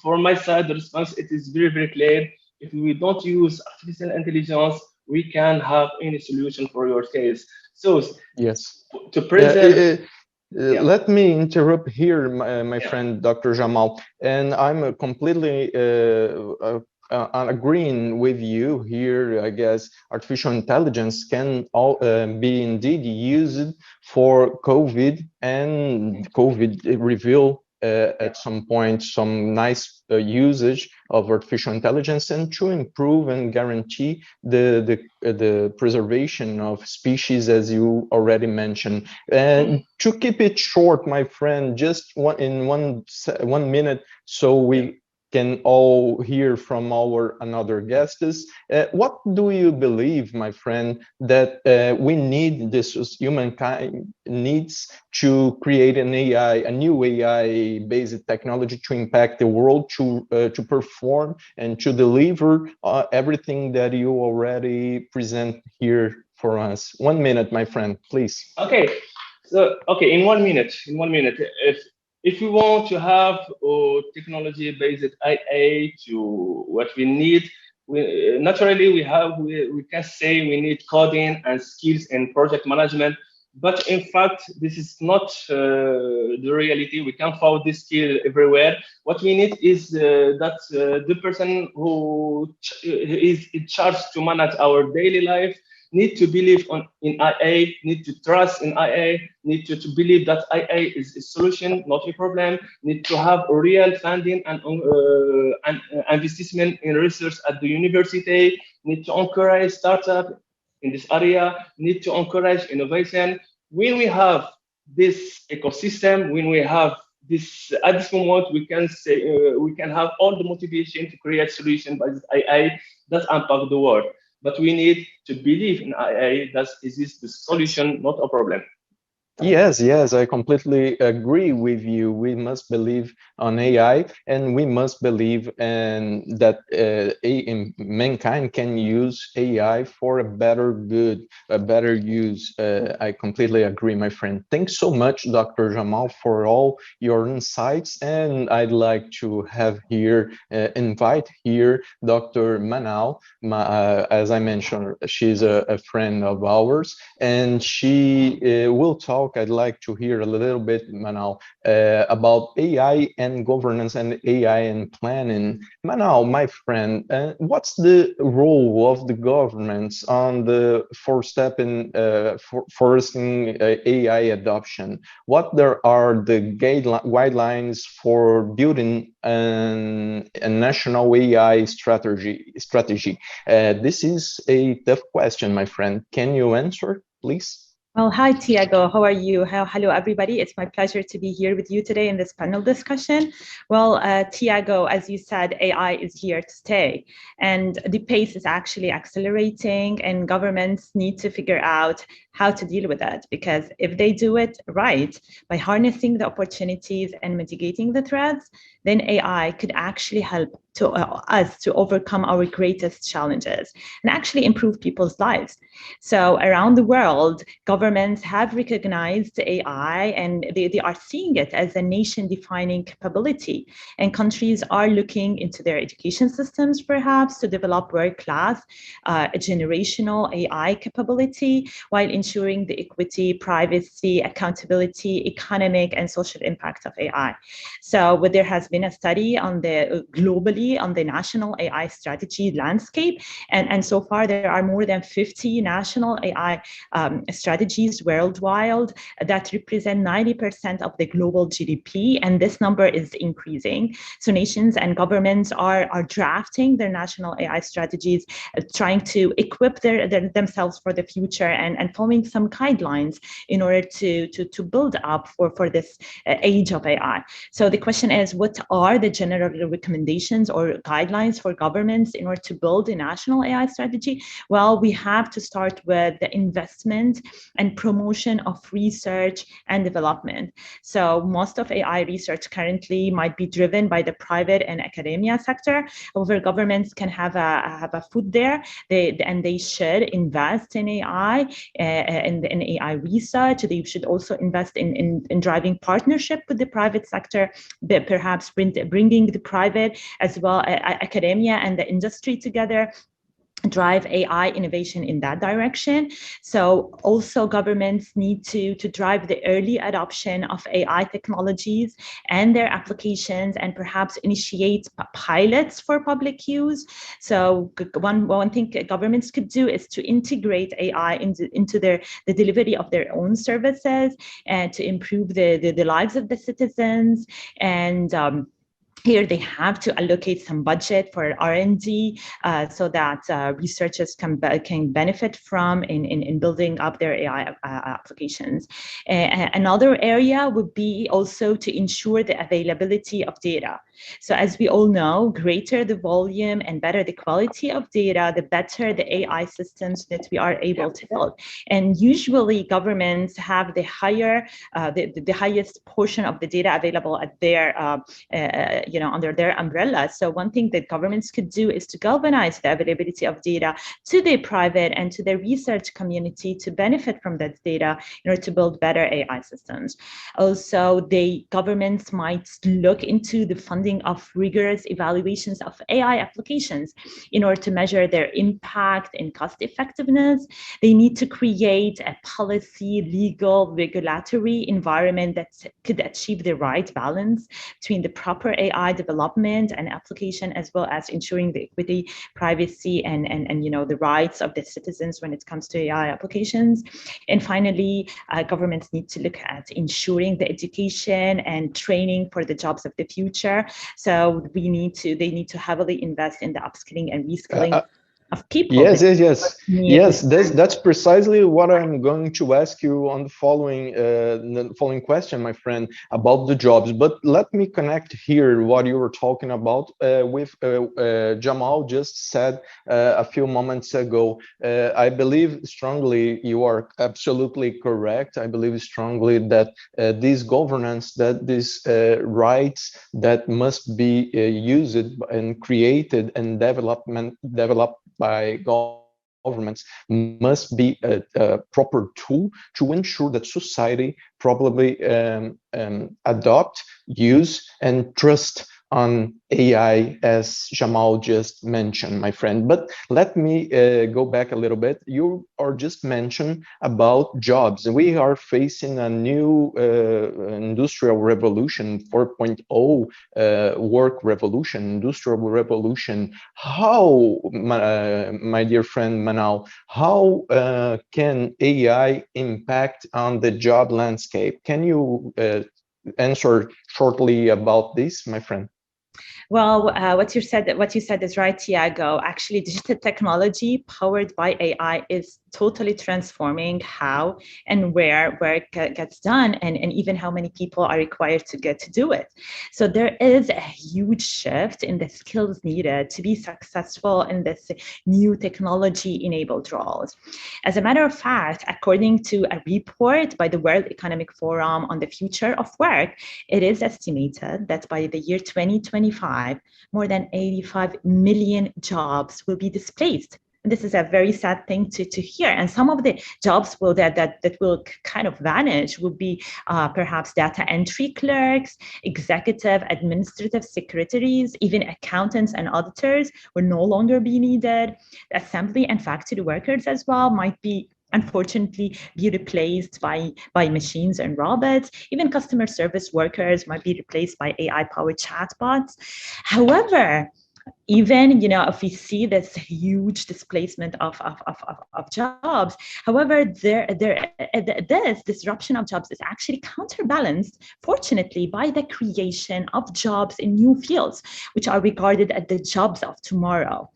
for my side, the response, it is very, very clear. If we don't use artificial intelligence, we can have any solution for your case. So yes, to preserve Let me interrupt here, my friend, Dr. Jamal, and I'm completely agreeing with you here. I guess artificial intelligence can be indeed used for COVID, and COVID reveal at some point some nice usage of artificial intelligence and to improve and guarantee the preservation of species, as you already mentioned. And to keep it short, my friend, just one minute, so we can all hear from our another guests. What do you believe, my friend, that we need, this humankind needs to create an AI, a new AI-based technology to impact the world, to perform and to deliver everything that you already present here for us? 1 minute, my friend, please. Okay, so okay, in 1 minute, if we want to have technology-based IA to what we need, naturally we can say we need coding and skills in project management. But in fact, this is not the reality. We can't find this skill everywhere. What we need is that the person who is in charge to manage our daily life need to believe in IA, need to trust in IA, need to believe that IA is a solution, not a problem, need to have a real funding and investment in research at the university, need to encourage startup in this area, need to encourage innovation. When we have this ecosystem, when we have this, at this moment, we can say we can have all the motivation to create solutions by this AI that impact the world. But we need to believe in AI that this is the solution, not a problem. Yes, yes, I completely agree with you. We must believe on AI, and we must believe in that mankind can use AI for a better good, a better use. I completely agree, my friend. Thanks so much, Dr. Jamal, for all your insights. And I'd like to have here, invite here Dr. Manal. As I mentioned, she's a friend of ours, and she will talk. I'd like to hear a little bit, Manal, about AI and governance and AI and planning. Manal, my friend, what's the role of the governments on the first in AI adoption? What there are the guidelines for building a national AI strategy? This is a tough question, my friend. Can you answer, please? Well, hi, Tiago. How are you? Hello, everybody. It's my pleasure to be here with you today in this panel discussion. Well, Tiago, as you said, AI is here to stay, and the pace is actually accelerating, and governments need to figure out how to deal with that, because if they do it right, by harnessing the opportunities and mitigating the threats, then AI could actually help to us to overcome our greatest challenges and actually improve people's lives. So around the world, governments have recognized AI, and they are seeing it as a nation-defining capability. And countries are looking into their education systems, perhaps, to develop world-class, generational AI capability, while ensuring the equity, privacy, accountability, economic, and social impact of AI. So there has been a study on the globally on the national AI strategy landscape, and so far there are more than 50 national AI strategies worldwide that represent 90% of the global GDP, and this number is increasing. So nations and governments are drafting their national AI strategies, trying to equip themselves for the future, and following some guidelines in order to build up for this age of AI. So the question is, what are the general recommendations or guidelines for governments in order to build a national AI strategy? Well, we have to start with the investment and promotion of research and development. So most of AI research currently might be driven by the private and academia sector. However, governments can have a foot there, and they should invest in AI, in AI research. They should also invest in driving partnership with the private sector, perhaps bringing the private as well, academia and the industry together, drive AI innovation in that direction. So also governments need to drive the early adoption of AI technologies and their applications, and perhaps initiate pilots for public use. So one thing governments could do is to integrate AI into the delivery of their own services, and to improve the lives of the citizens. And here they have to allocate some budget for R&D, so that researchers can benefit from in building up their AI applications. Another area would be also to ensure the availability of data. So as we all know, greater the volume and better the quality of data, the better the AI systems that we are able to build. And usually governments have the highest portion of the data available at their under their umbrella. So one thing that governments could do is to galvanize the availability of data to the private and to the research community to benefit from that data in order to build better AI systems. Also, governments might look into the funding of rigorous evaluations of AI applications in order to measure their impact and cost effectiveness. They need to create a policy, legal, regulatory environment that could achieve the right balance between the proper AI development and application, as well as ensuring the equity, privacy, and the rights of the citizens when it comes to AI applications. And finally, governments need to look at ensuring the education and training for the jobs of the future. So they need to heavily invest in the upskilling and reskilling of people. Yes. That's precisely what I'm going to ask you on the following question, my friend, about the jobs. But let me connect here what you were talking about with Jamal just said a few moments ago. I believe strongly you are absolutely correct. I believe strongly that this governance, that these rights that must be used and created and developed by governments must be a proper tool to ensure that society probably adopt, use, and trust on AI, as Jamal just mentioned, my friend. But let me go back a little bit. You are just mentioned about jobs. We are facing a new industrial revolution, 4.0 work revolution, industrial revolution. How, my dear friend Manal, how can AI impact on the job landscape? Can you answer shortly about this, my friend? Well, what you said is right, Tiago. Actually, digital technology powered by AI is totally transforming how and where work gets done, and even how many people are required to get to do it. So there is a huge shift in the skills needed to be successful in this new technology-enabled roles. As a matter of fact, according to a report by the World Economic Forum on the future of work, it is estimated that by the year 2025, more than 85 million jobs will be displaced. This is a very sad thing to hear. And some of the jobs that will kind of vanish would be perhaps data entry clerks, executive administrative secretaries, even accountants and auditors will no longer be needed. Assembly and factory workers as well might be unfortunately be replaced by machines and robots. Even customer service workers might be replaced by AI-powered chatbots. However, even if we see this huge displacement of jobs, however, this disruption of jobs is actually counterbalanced, fortunately, by the creation of jobs in new fields, which are regarded as the jobs of tomorrow.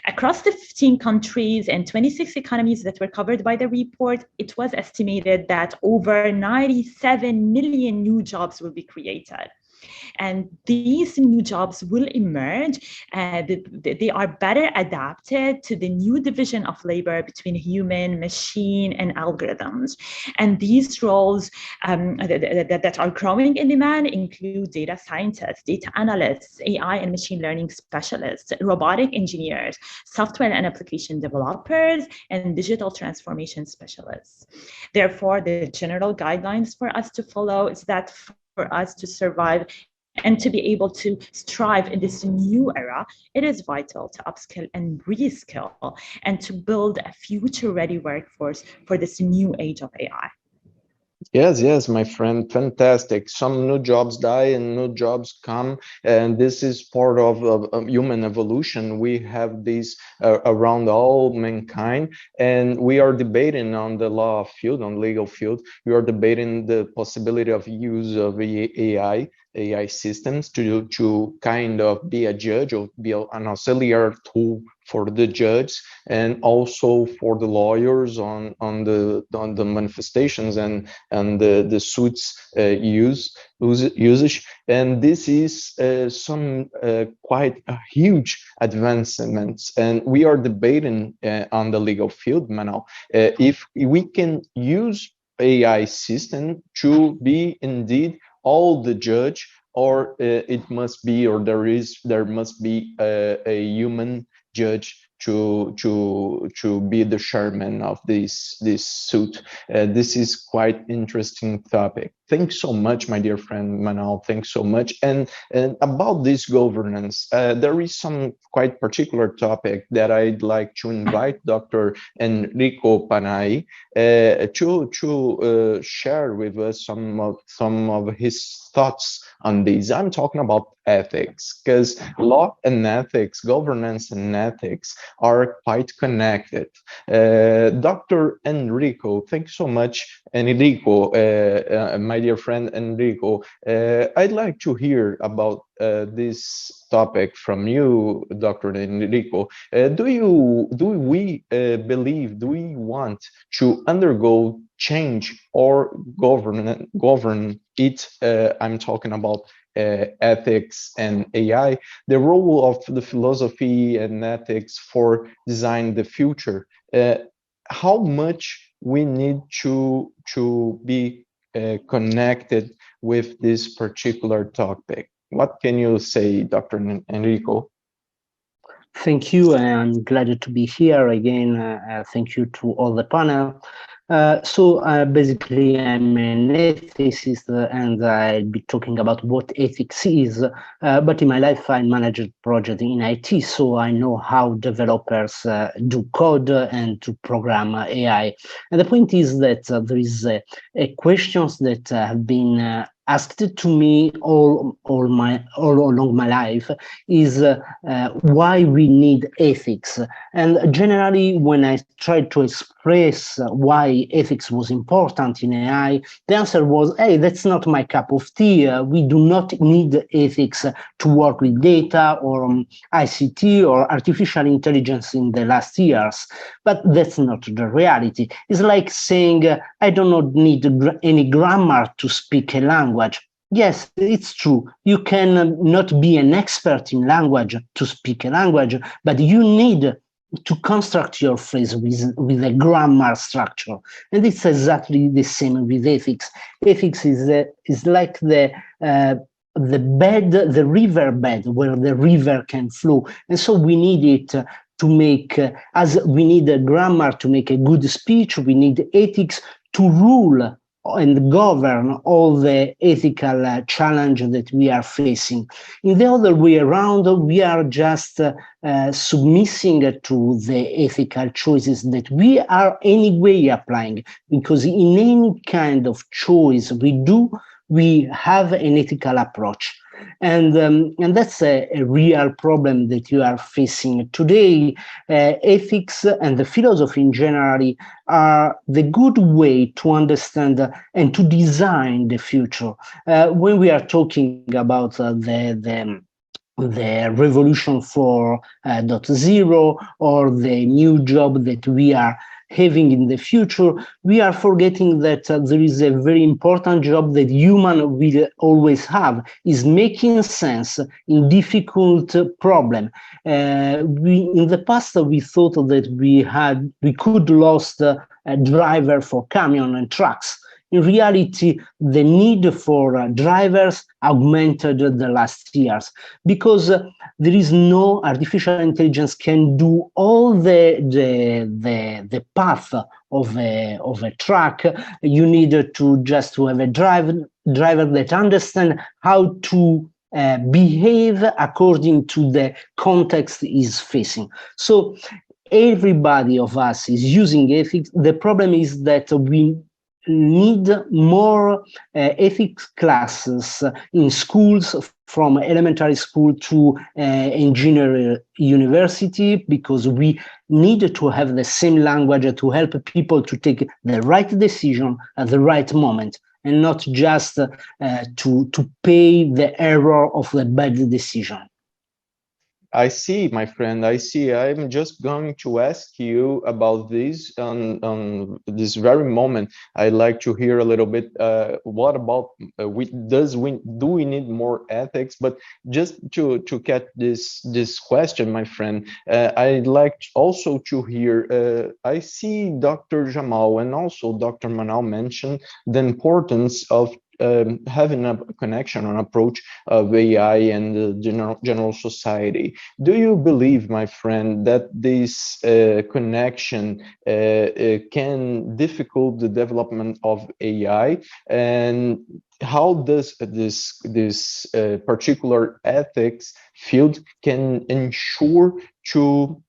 Across the 15 countries and 26 economies that were covered by the report, it was estimated that over 97 million new jobs will be created. And these new jobs will emerge. They are better adapted to the new division of labor between human, machine, and algorithms. And these roles that are growing in demand include data scientists, data analysts, AI and machine learning specialists, robotic engineers, software and application developers, and digital transformation specialists. Therefore, the general guidelines for us to follow is that for us to survive And to be able to strive in this new era, it is vital to upskill and reskill and to build a future-ready workforce for this new age of AI. Yes, my friend, fantastic. Some new jobs die and new jobs come, and this is part of human evolution. We have this around all mankind, and we are debating on the law field, on legal field. We are debating the possibility of use of AI systems to kind of be a judge or be an auxiliary tool for the judge and also for the lawyers on the manifestations and the suits usage. And this is some quite huge advancements, and we are debating on the legal field, Manal, if we can use AI system to be indeed all the judge, or it must be, or there must be a human judge to be the chairman of this suit. This is quite interesting topic. Thanks so much, my dear friend Manal. Thanks so much. And about this governance, there is some quite particular topic that I'd like to invite Dr. Enrico Panai to share with us some of his thoughts on these. I'm talking about ethics, because law and ethics, governance and ethics are quite connected. Dr. Enrico, thanks so much, Enrico, my dear friend Enrico. I'd like to hear about this topic from you, Dr. Enrico. Do we want to undergo change or govern it? I'm talking about ethics and AI, the role of the philosophy and ethics for design the future. How much we need to be connected with this particular topic? What can you say, Dr. Enrico? Thank you. I'm glad to be here again. Thank you to all the panel. Basically, I'm an ethicist, and I'll be talking about what ethics is. But in my life, I managed projects in IT, so I know how developers do code and to program AI. And the point is that there is a questions that have been asked to me all along my life is why we need ethics. And generally, when I tried to express why ethics was important in AI, the answer was, hey, that's not my cup of tea. We do not need ethics to work with data or ICT or artificial intelligence in the last years. But that's not the reality. It's like saying, I do not need any grammar to speak a language. Yes, it's true. You can not be an expert in language to speak a language, but you need to construct your phrase with a grammar structure. And it's exactly the same with ethics. Ethics is like the bed, the river bed where the river can flow. And so we need it to make, as we need a grammar to make a good speech, we need ethics to rule and govern all the ethical challenge that we are facing. In the other way around, we are just submissing to the ethical choices that we are anyway applying, because in any kind of choice we do, we have an ethical approach. And that's a real problem that you are facing today. Ethics and the philosophy in general are the good way to understand and to design the future. When we are talking about the revolution 4.0 or the new job that we are having in the future, we are forgetting that there is a very important job that human will always have, is making sense in difficult problem. In the past, we thought that we could lost a driver for camion and trucks. In reality, the need for drivers augmented the last years, because there is no artificial intelligence can do all the path of a truck. You need to just to have a driver that understand how to behave according to the context is facing. So everybody of us is using ethics. The problem is that we need more ethics classes in schools, from elementary school to engineering university, because we need to have the same language to help people to take the right decision at the right moment, and not just to pay the error of the bad decision. I see, my friend, I see. I'm just going to ask you about this on this very moment. I'd like to hear a little bit, what about, do we need more ethics? But just to get this question, my friend, I'd like also to hear, I see Dr. Jamal and also Dr. Manal mention the importance of having a connection, an approach of AI and the general society. Do you believe, my friend, that this connection can difficult the development of AI? And how does this particular ethics field can ensure to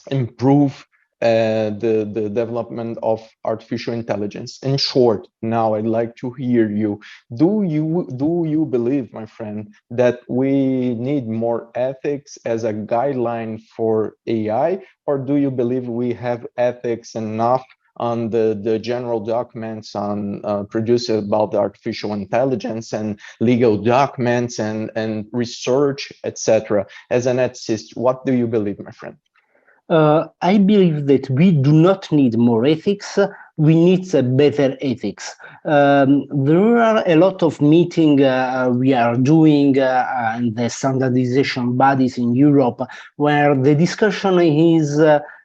improve the development of artificial intelligence? In short, now I'd like to hear you. Do you believe, my friend, that we need more ethics as a guideline for AI, or do you believe we have ethics enough on the general documents on produced about the artificial intelligence and legal documents and research, etc.? As an ethicist, what do you believe, my friend? I believe that we do not need more ethics, we need better ethics. There are a lot of meetings we are doing in the standardization bodies in Europe, where the discussion is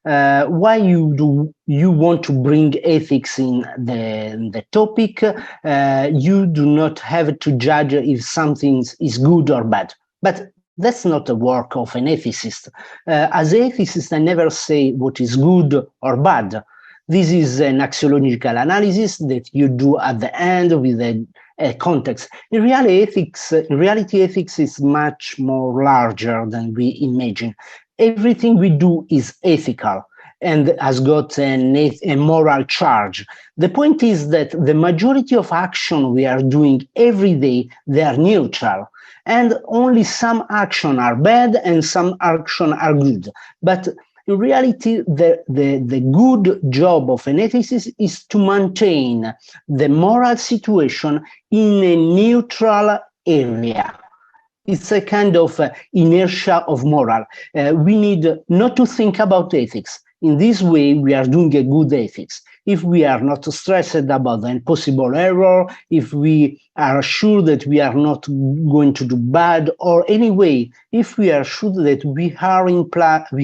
why you want to bring ethics in the topic. You do not have to judge if something is good or bad. But that's not the work of an ethicist. As an ethicist, I never say what is good or bad. This is an axiological analysis that you do at the end with a context. In reality, ethics is much more larger than we imagine. Everything we do is ethical and has got a moral charge. The point is that the majority of action we are doing every day, they are neutral. And only some action are bad and some action are good. But in reality, the good job of an ethicist is to maintain the moral situation in a neutral area. It's a kind of inertia of moral. We need not to think about ethics. In this way, we are doing a good ethics. If we are not stressed about an possible error, if we are sure that we are not going to do bad, or anyway, if we are sure that we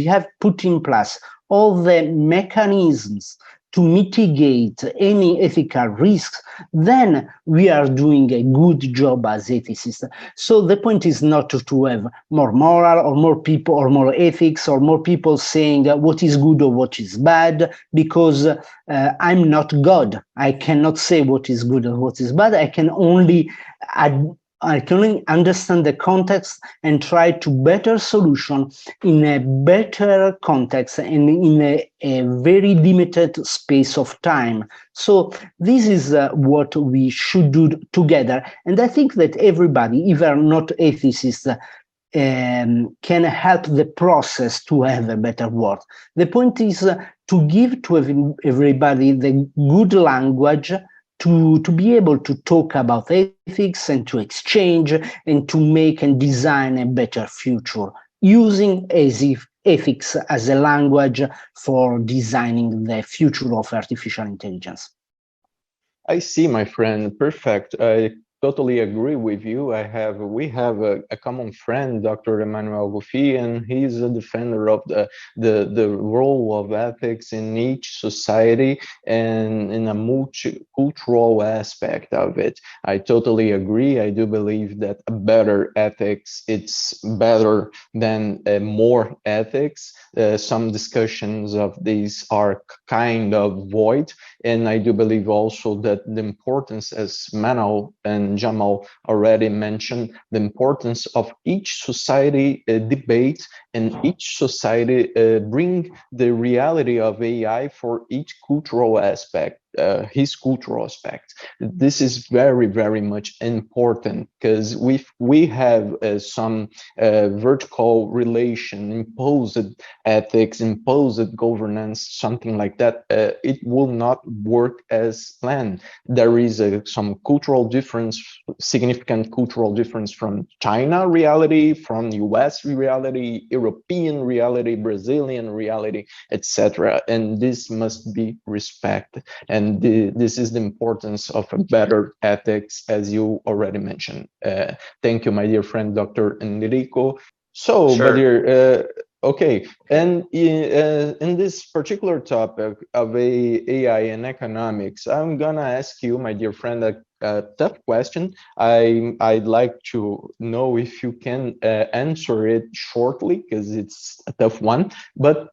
have put in place all the mechanisms to mitigate any ethical risks, then we are doing a good job as ethicists. So the point is not to have more moral or more people or more ethics or more people saying what is good or what is bad, because I'm not God. I cannot say what is good or what is bad. I can only understand the context and try to better solution in a better context and in a very limited space of time. So this is what we should do together. And I think that everybody, even not ethicists, can help the process to have a better world. The point is to give to everybody the good language to be able to talk about ethics and to exchange and to make and design a better future, using ethics as a language for designing the future of artificial intelligence. I see, my friend. Perfect. I totally agree with you. We have a common friend, Dr. Emmanuel Goufi, and he's a defender of the role of ethics in each society and in a multicultural aspect of it. I totally agree. I do believe that a better ethics, it's better than more ethics. Some discussions of these are kind of void, and I do believe also that the importance, as Manal and and Jamal already mentioned the importance of each society debate and each society bring the reality of AI for each cultural aspect, his cultural aspect. This is very, very much important because we have some vertical relation, imposed ethics, imposed governance, something like that, it will not work as planned. There is some cultural difference, significant cultural difference from China reality, from US reality, European reality, Brazilian reality, etc. And this must be respected. And this is the importance of a better ethics, as you already mentioned. Thank you, my dear friend, Dr. Enrico. So, Sure. Badir, okay, and in this particular topic of AI and economics, I'm gonna ask you, my dear friend, a tough question. I'd like to know if you can answer it shortly, because it's a tough one. But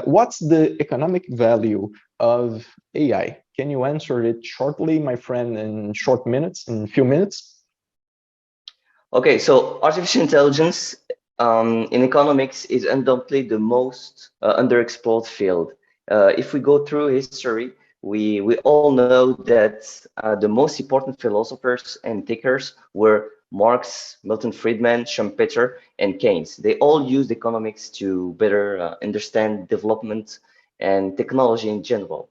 what's the economic value of AI? Can you answer it shortly, my friend, in short minutes, in a few minutes? Okay, so artificial intelligence in economics is undoubtedly the most underexplored field. If we go through history, we all know that the most important philosophers and thinkers were Marx, Milton Friedman, Schumpeter, and Keynes. They all used economics to better understand development and technology in general.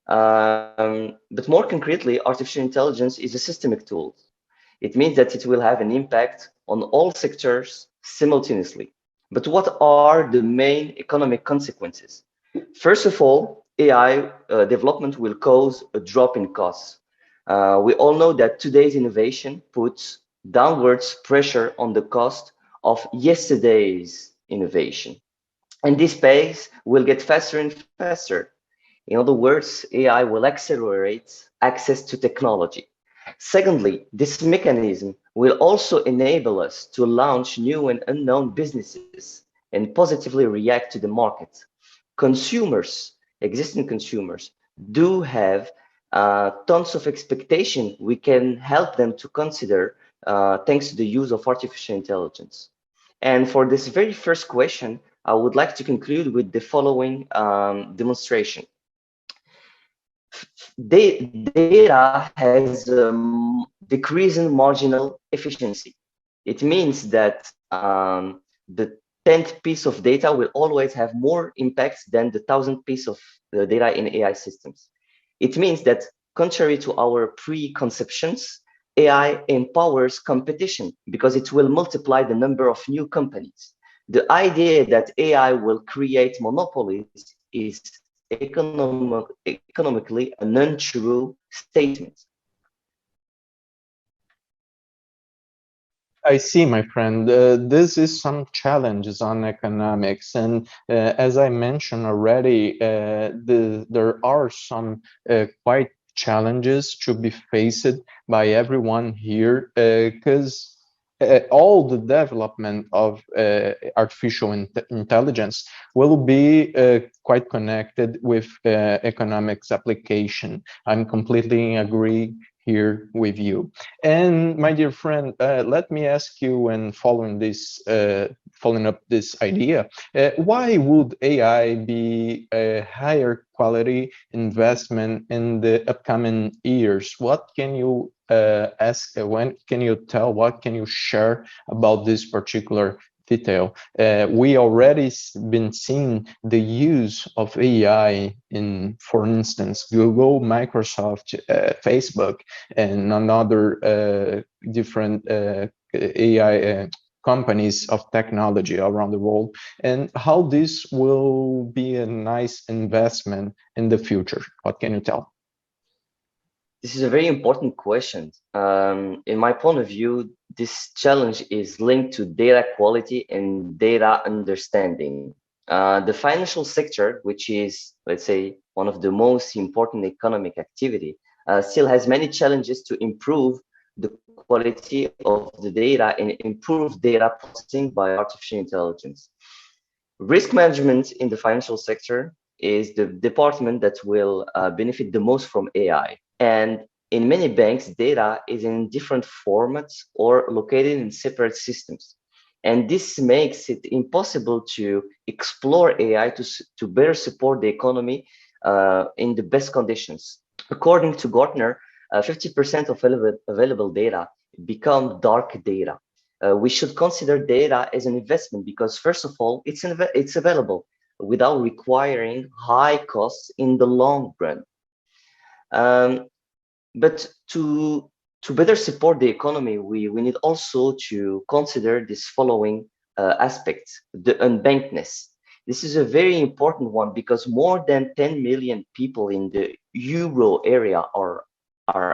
But more concretely, artificial intelligence is a systemic tool. It means that it will have an impact on all sectors simultaneously. But what are the main economic consequences? First of all, AI development will cause a drop in costs. We all know that today's innovation puts downwards pressure on the cost of yesterday's innovation. And this pace will get faster and faster. In other words, AI will accelerate access to technology. Secondly, this mechanism will also enable us to launch new and unknown businesses and positively react to the market. Consumers, existing consumers, do have tons of expectation we can help them to consider thanks to the use of artificial intelligence. And for this very first question, I would like to conclude with the following demonstration. Data has decreasing marginal efficiency. It means that the 10th piece of data will always have more impacts than the 1,000th piece of data in AI systems. It means that contrary to our preconceptions, AI empowers competition because it will multiply the number of new companies. The idea that AI will create monopolies is economically an untrue statement. I see, my friend. This is some challenges on economics, and as I mentioned already, there are some quite challenges to be faced by everyone here, because all the development of artificial intelligence will be quite connected with economics application. I'm completely agree here with you. And my dear friend, let me ask you, and following up this idea, why would AI be a higher quality investment in the upcoming years? What can you when can you tell, what can you share about this particular detail? We already been seeing the use of AI in, for instance, Google, Microsoft, Facebook, and another different AI companies of technology around the world, and how this will be a nice investment in the future. What can you tell? This is a very important question. In my point of view, this challenge is linked to data quality and data understanding. The financial sector, which is, let's say, one of the most important economic activity, still has many challenges to improve the quality of the data and improve data processing by artificial intelligence. Risk management in the financial sector is the department that will benefit the most from AI. And in many banks, data is in different formats or located in separate systems. And this makes it impossible to explore AI to better support the economy in the best conditions. According to Gartner, 50% of available data become dark data. We should consider data as an investment because, first of all, it's available without requiring high costs in the long run. But to better support the economy, we need also to consider this following aspects: the unbankedness. This is a very important one because more than 10 million people in the euro area are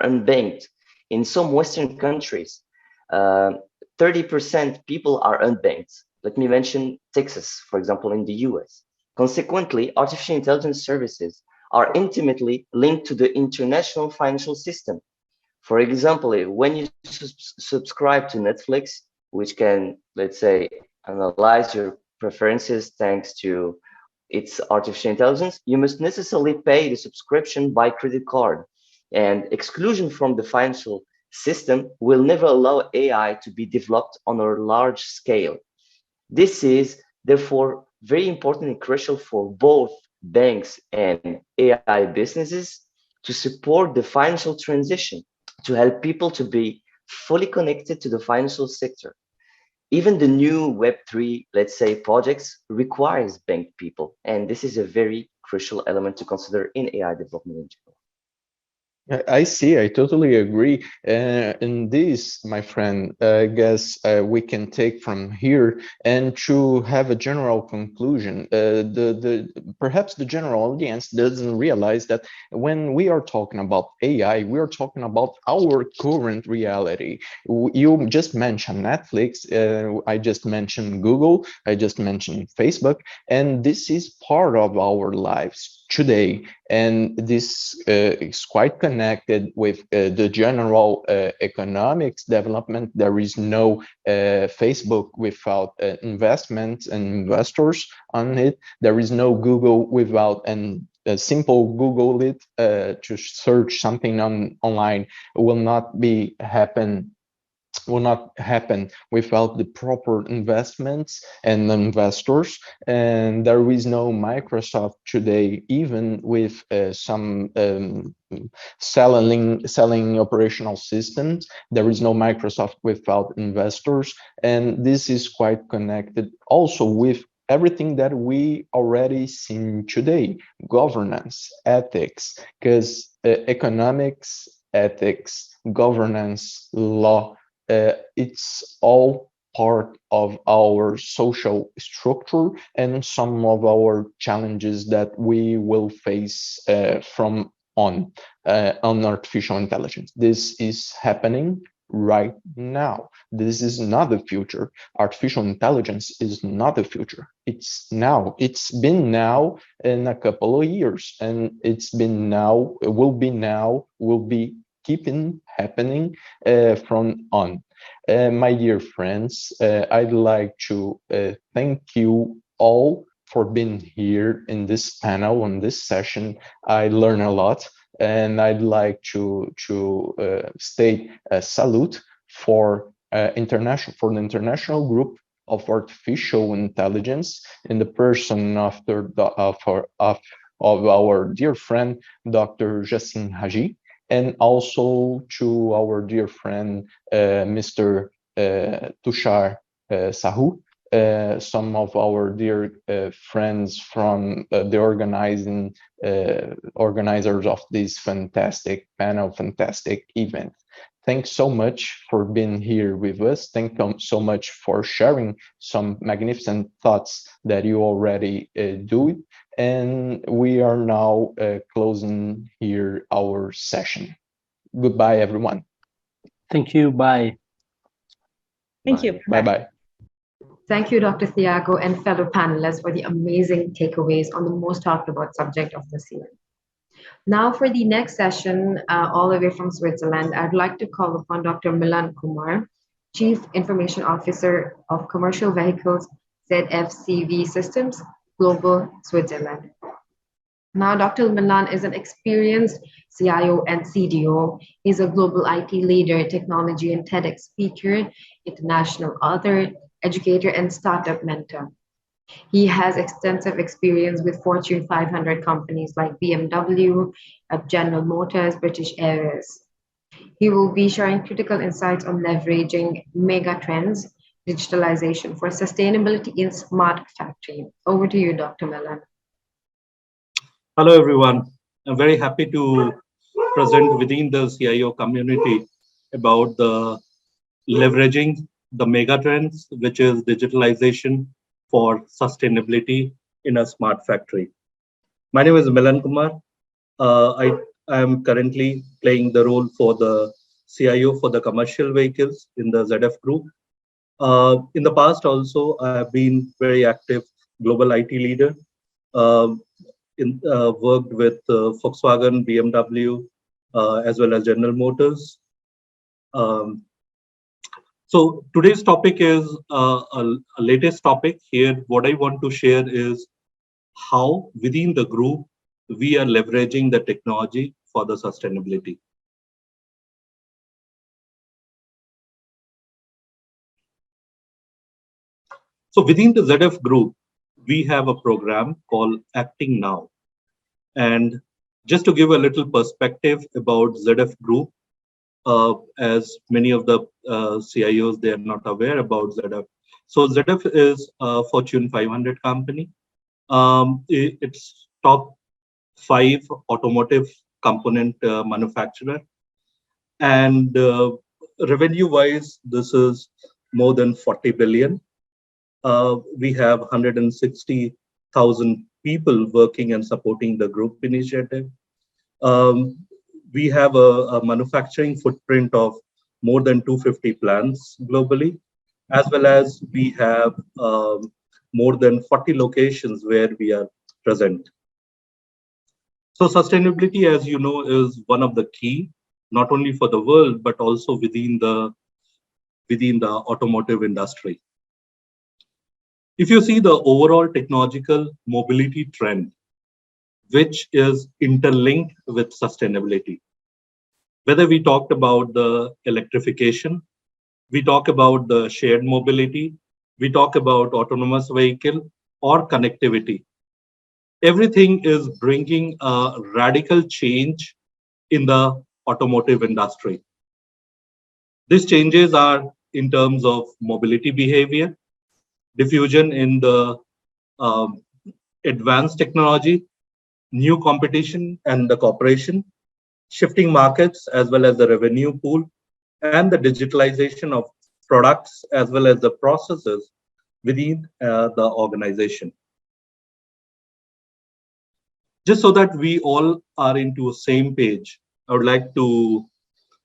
unbanked. In some Western countries, 30% people are unbanked. Let me mention Texas, for example, in the US. Consequently, artificial intelligence services are intimately linked to the international financial system. For example, when you subscribe to Netflix, which can, let's say, analyze your preferences thanks to its artificial intelligence, you must necessarily pay the subscription by credit card. And exclusion from the financial system will never allow AI to be developed on a large scale. This is therefore very important and crucial for both banks and AI businesses to support the financial transition, to help people to be fully connected to the financial sector. Even the new Web3, let's say, projects requires bank people. And this is a very crucial element to consider in AI development in general. I see. I totally agree. In this, my friend, I guess we can take from here and to have a general conclusion. Perhaps the general audience doesn't realize that when we are talking about AI, we are talking about our current reality. You just mentioned Netflix. I just mentioned Google. I just mentioned Facebook, and this is part of our lives today. And this is quite connected with the general economics development. There is no Facebook without investments and investors on it. There is no Google without a simple Google it to search something online will not happen without the proper investments and investors. And there is no Microsoft today, even with some selling operational systems. There is no Microsoft without investors. And this is quite connected also with everything that we already seen today: governance, ethics, because economics, ethics, governance, law, it's all part of our social structure and some of our challenges that we will face from on artificial intelligence. This is happening right now. This is not the future. Artificial intelligence is not the future. It's now. It's been now in a couple of years, and it's been now, will be keeping happening from on. My dear friends, I'd like to thank you all for being here in this panel, on this session. I learned a lot, and I'd like to state a salute for the international group of artificial intelligence in the person of our dear friend, Dr. Jassin Haji, and also to our dear friend, Mr. Tushar Sahu, some of our dear friends from the organizers of this fantastic panel, fantastic event. Thanks so much for being here with us. Thank you so much for sharing some magnificent thoughts that you already do. And we are now closing here our session. Goodbye, everyone. Thank you. Bye. Thank you. Bye-bye. Thank you, Dr. Thiago and fellow panelists, for the amazing takeaways on the most talked about subject of this year. Now for the next session, all the way from Switzerland, I'd like to call upon Dr. Milan Kumar, Chief Information Officer of Commercial Vehicles ZFCV Systems, Global, Switzerland. Now, Dr. Milan is an experienced CIO and CDO. He's a global IT leader, technology and TEDx speaker, international author, educator, and startup mentor. He has extensive experience with Fortune 500 companies like BMW, General Motors, British Airways. He will be sharing critical insights on leveraging mega trends, digitalization for sustainability in smart factory. Over to you, Dr. Milan. Hello, everyone. I'm very happy to present within the CIO community about the leveraging the mega trends, which is digitalization for sustainability in a smart factory. My name is Milan Kumar. I am currently playing the role for the CIO for the commercial vehicles in the ZF group. In the past also, I have been very active global IT leader. Worked with Volkswagen, BMW, as well as General Motors. So today's topic is a latest topic here. What I want to share is how within the group we are leveraging the technology for the sustainability. So within the ZF group, we have a program called Acting Now. And just to give a little perspective about ZF group, as many of the CIOs, they are not aware about ZF. So ZF is a Fortune 500 company. It's top 5 automotive component manufacturer. And revenue-wise, this is more than 40 billion. We have 160,000 people working and supporting the group initiative. We have a manufacturing footprint of more than 250 plants globally, as well as we have more than 40 locations where we are present. So sustainability, as you know, is one of the key, not only for the world, but also within the automotive industry. If you see the overall technological mobility trend, which is interlinked with sustainability, whether we talked about the electrification, we talk about the shared mobility, we talk about autonomous vehicle or connectivity, everything is bringing a radical change in the automotive industry. These changes are in terms of mobility behavior, diffusion in the advanced technology, new competition and the cooperation, shifting markets as well as the revenue pool, and the digitalization of products as well as the processes within the organization. Just so that we all are into a same page, I would like to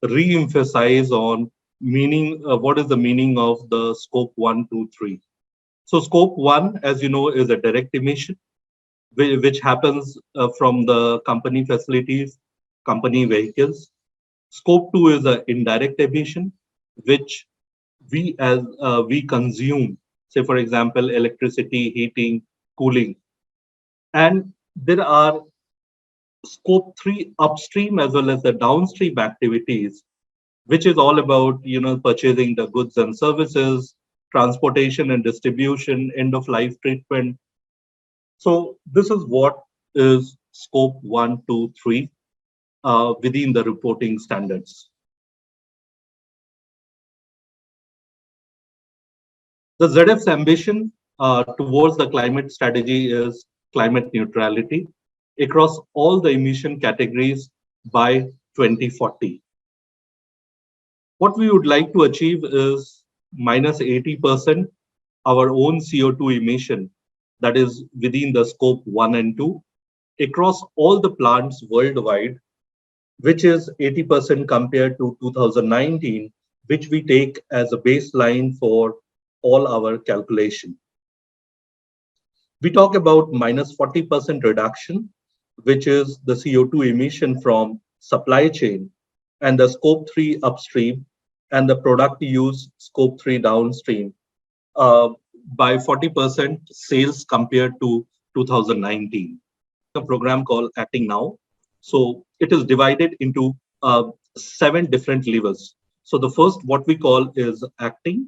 re-emphasize on meaning, what is the meaning of the scope 1, 2, 3. So scope 1, as you know, is a direct emission, which happens from the company facilities, company vehicles. Scope 2 is an indirect emission, which we consume, say for example, electricity, heating, cooling. And there are scope 3 upstream as well as the downstream activities, which is all about purchasing the goods and services, transportation and distribution, end of life treatment. So this is what is scope 1, 2, 3 within the reporting standards. The ZF's ambition towards the climate strategy is climate neutrality across all the emission categories by 2040. What we would like to achieve is minus 80% our own CO2 emission, that is within the scope 1 and 2, across all the plants worldwide, which is 80% compared to 2019, which we take as a baseline for all our calculation. We talk about minus 40% reduction, which is the CO2 emission from supply chain and the scope 3 upstream and the product use scope 3 downstream by 40% sales compared to 2019. a program called Acting Now. So it is divided into 7 different levers. So the first, what we call is acting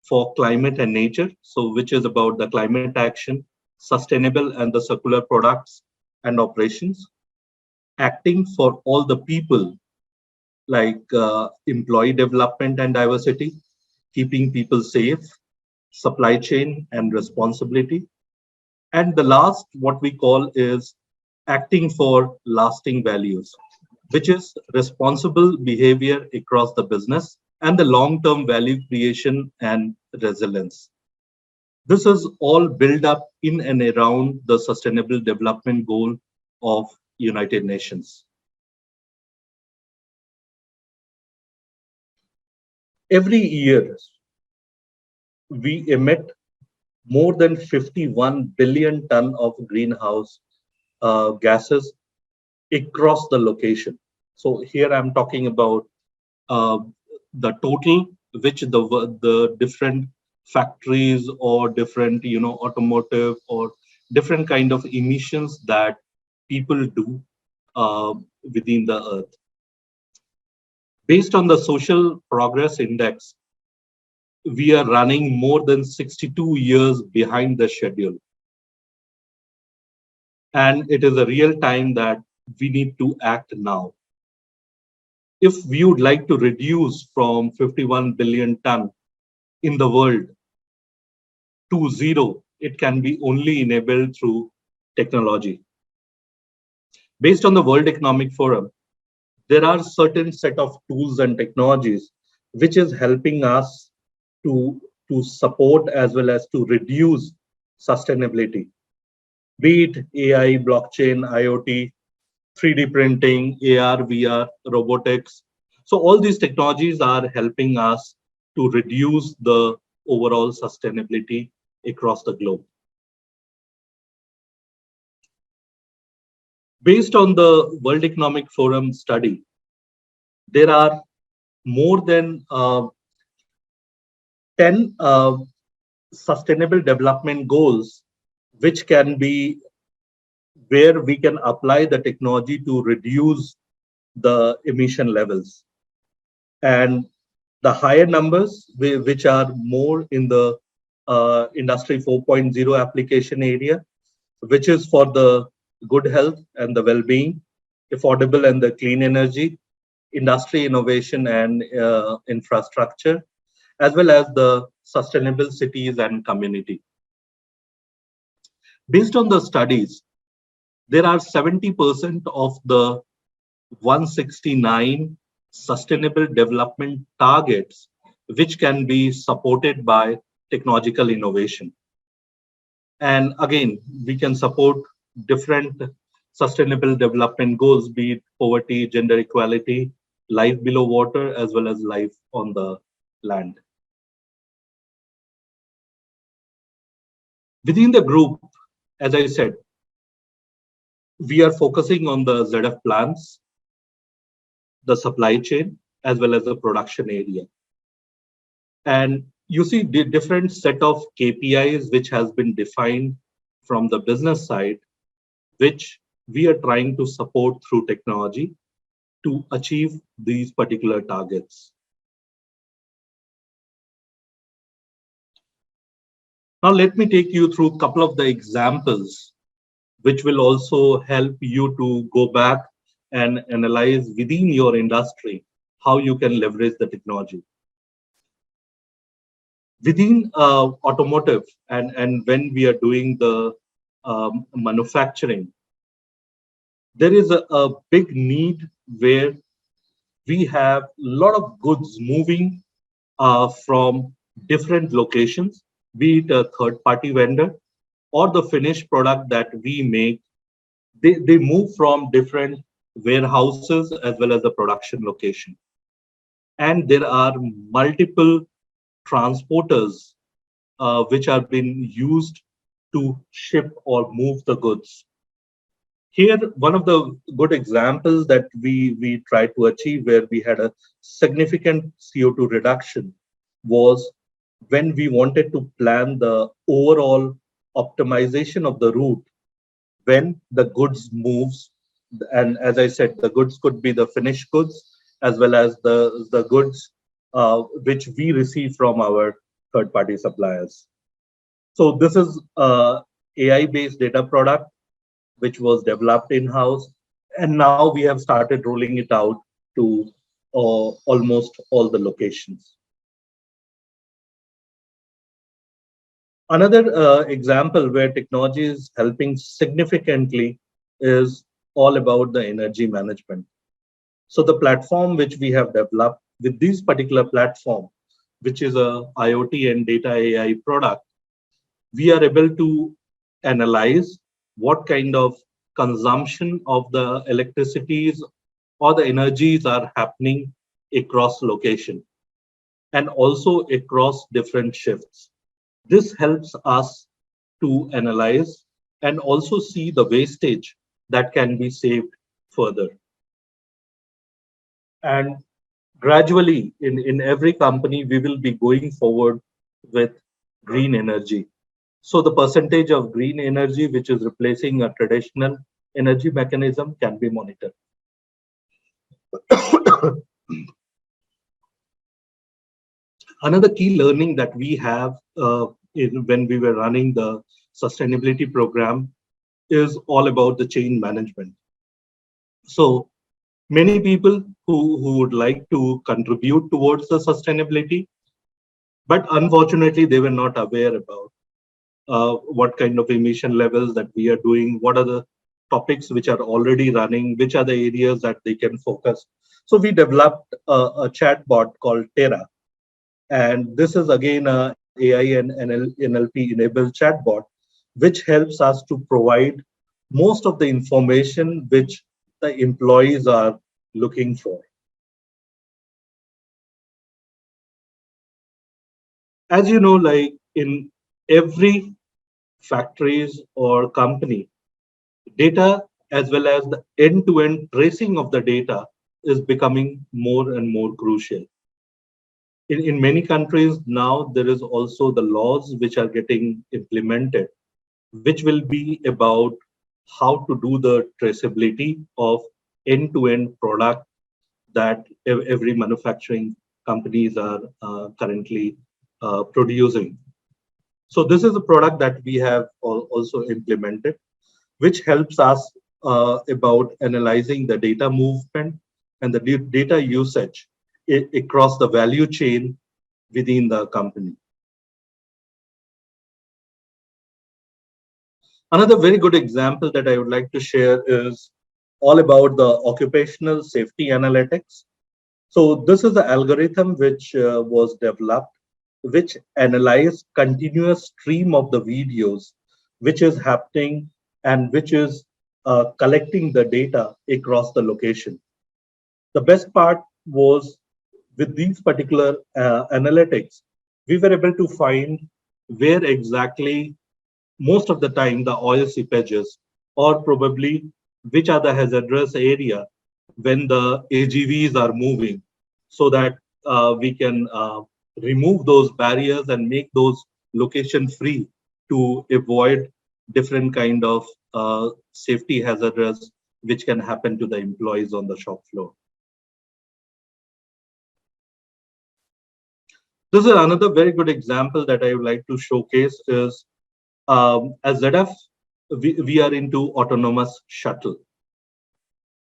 for climate and nature. So which is about the climate action, sustainable and the circular products and operations. Acting for all the people, like employee development and diversity, keeping people safe, supply chain and responsibility. And the last, what we call is acting for lasting values, which is responsible behavior across the business and the long-term value creation and resilience. This is all built up in and around the Sustainable Development Goal of United Nations. Every year, we emit more than 51 billion ton of greenhouse gases across the location. So here I'm talking about uh, the total which the different factories or different automotive or different kind of emissions that people do within the earth. Based on the social progress index, we are running more than 62 years behind the schedule. And it is a real time that we need to act now. If we would like to reduce from 51 billion ton in the world to zero, it can be only enabled through technology. Based on the World Economic Forum, there are certain set of tools and technologies which is helping us to support as well as to reduce sustainability, be it AI, blockchain, IoT, 3D printing, AR, VR, robotics. So all these technologies are helping us to reduce the overall sustainability across the globe. Based on the World Economic Forum study, there are more than 10 sustainable development goals which can be where we can apply the technology to reduce the emission levels. And the higher numbers, which are more in the Industry 4.0 application area, which is for the good health and the well-being, affordable and the clean energy, industry innovation and infrastructure, as well as the sustainable cities and community. Based on the studies, there are 70% of the 169 sustainable development targets which can be supported by technological innovation. And again, we can support different sustainable development goals, be it poverty, gender equality, life below water, as well as life on the land. Within the group, as I said, we are focusing on the ZF plans, the supply chain, as well as the production area. And you see the different set of KPIs which has been defined from the business side, which we are trying to support through technology to achieve these particular targets. Now, let me take you through a couple of the examples which will also help you to go back and analyze within your industry how you can leverage the technology. Within automotive and when we are doing the manufacturing, there is a big need where we have a lot of goods moving from different locations, be it a third-party vendor or the finished product that we make. They move from different warehouses as well as the production location. And there are multiple transporters which are being used to ship or move the goods. Here, one of the good examples that we tried to achieve where we had a significant CO2 reduction was when we wanted to plan the overall optimization of the route. when the goods moves. And as I said, the goods could be the finished goods as well as the goods which we receive from our third-party suppliers. So this is a AI-based data product which was developed in-house, and now we have started rolling it out to almost all the locations. Another example where technology is helping significantly is all about the energy management. So the platform which we have developed with this particular platform, which is a IoT and data AI product, we are able to analyze what kind of consumption of the electricities or the energies are happening across location and also across different shifts. This helps us to analyze and also see the wastage that can be saved further. And gradually, in every company, we will be going forward with green energy. So the percentage of green energy, which is replacing a traditional energy mechanism, can be monitored. Another key learning that we have when we were running the sustainability program is all about the change management. So many people who would like to contribute towards the sustainability, but unfortunately they were not aware about what kind of emission levels that we are doing, what are the topics which are already running, which are the areas that they can focus. So we developed a chatbot called Terra. And this is again a AI and NLP enabled chatbot, which helps us to provide most of the information which the employees are looking for. As you know, like in every factories or company, data as well as the end-to-end tracing of the data is becoming more and more crucial. In many countries now, there is also the laws which are getting implemented, which will be about how to do the traceability of end-to-end product that every manufacturing companies are currently producing. So this is a product that we have also implemented, which helps us about analyzing the data movement and the data usage across the value chain within the company. Another very good example that I would like to share is all about the occupational safety analytics. So this is the algorithm which was developed, which analyze continuous stream of the videos, which is happening and which is collecting the data across the location. The best part was with these particular analytics, we were able to find where exactly most of the time the oil seepages or probably which are the hazardous area when the AGVs are moving so that we can remove those barriers and make those location free to avoid different kind of safety hazards which can happen to the employees on the shop floor. This is another very good example that I would like to showcase is as ZF, we are into autonomous shuttle.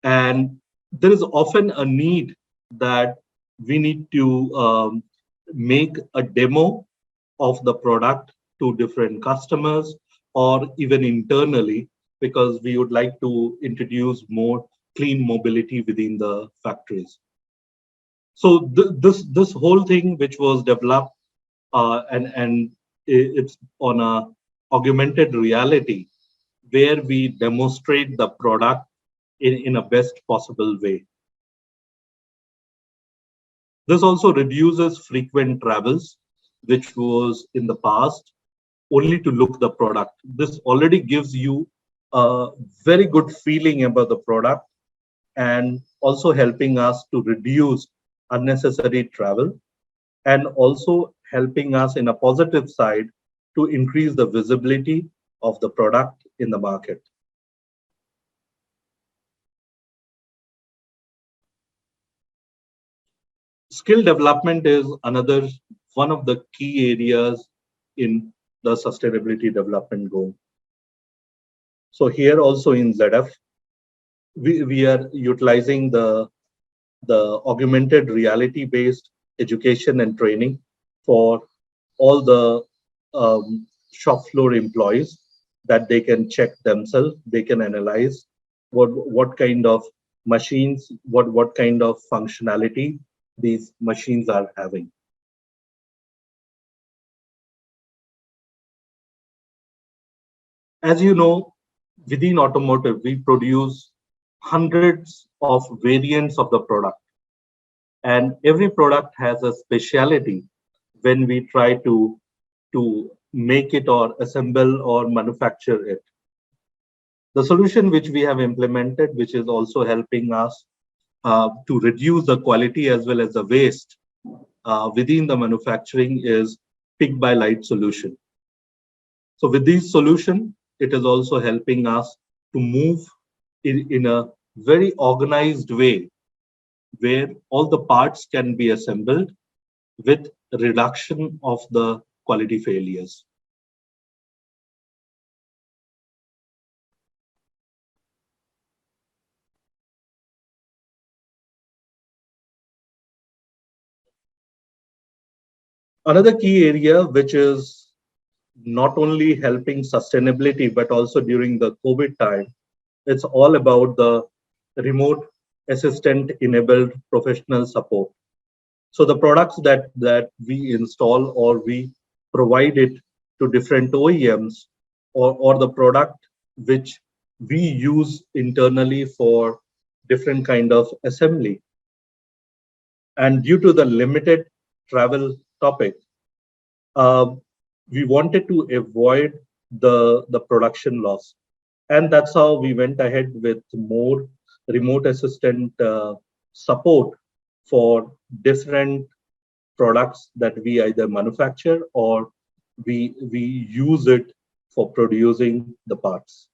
And there is often a need that we need to make a demo of the product to different customers or even internally, because we would like to introduce more clean mobility within the factories. So this whole thing which was developed and it's on a augmented reality where we demonstrate the product in a best possible way. This also reduces frequent travels, which was in the past only to look the product. This already gives you a very good feeling about the product and also helping us to reduce unnecessary travel and also helping us in a positive side to increase the visibility of the product in the market. skill development is another one of the key areas in the sustainability development goal. So here also in ZF, we are utilizing the augmented reality based education and training for all the shop floor employees, that they can check themselves, they can analyze what kind of machines, what kind of functionality these machines are having. As you know, within automotive, we produce hundreds of variants of the product, and every product has a speciality when we try to make it or assemble or manufacture it. The solution which we have implemented, which is also helping us to reduce the quality as well as the waste within the manufacturing, is pick by light solution. So with this solution, it is also helping us to move in a very organized way, where all the parts can be assembled with reduction of the quality failures. Another key area which is not only helping sustainability, but also during the COVID time, it's all about the remote assistant enabled professional support. So the products that we install or we provide it to different OEMs, or the product which we use internally for different kind of assembly. And due to the limited travel topic, we wanted to avoid the production loss. And that's how we went ahead with more remote assistant support for different products that we either manufacture or we use it for producing the parts.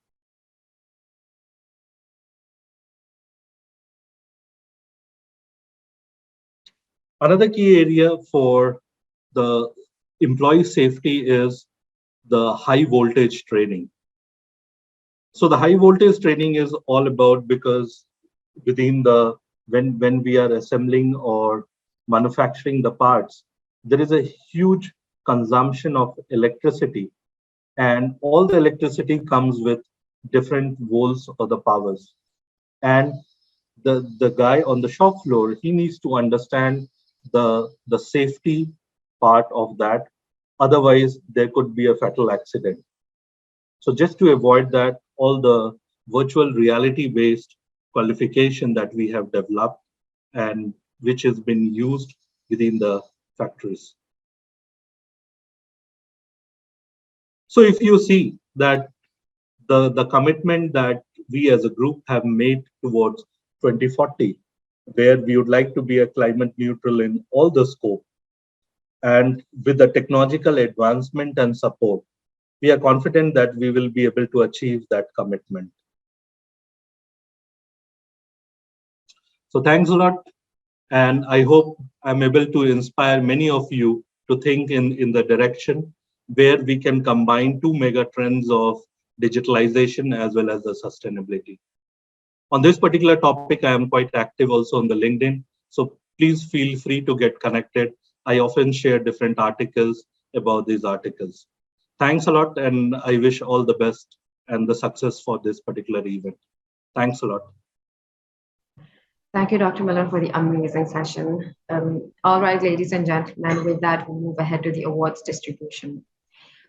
Another key area for the employee safety is the high voltage training. So the high voltage training is all about, because within the when we are assembling or manufacturing the parts, there is a huge consumption of electricity, and all the electricity comes with different volts or the powers. And the guy on the shop floor, he needs to understand the safety part of that. Otherwise, there could be a fatal accident. So just to avoid that, all the virtual reality based qualification that we have developed and which has been used within the factories. So if you see that the commitment that we as a group have made towards 2040, where we would like to be a climate neutral in all the scope, and with the technological advancement and support, we are confident that we will be able to achieve that commitment. So thanks a lot. And I hope I'm able to inspire many of you to think in the direction where we can combine two mega trends of digitalization as well as the sustainability. On this particular topic, I am quite active also on the LinkedIn. So please feel free to get connected. I often share different articles about these articles. Thanks a lot, and I wish all the best and the success for this particular event. Thanks a lot. Thank you, Dr. Miller, for the amazing session. All right, ladies and gentlemen, with that, we'll move ahead to the awards distribution.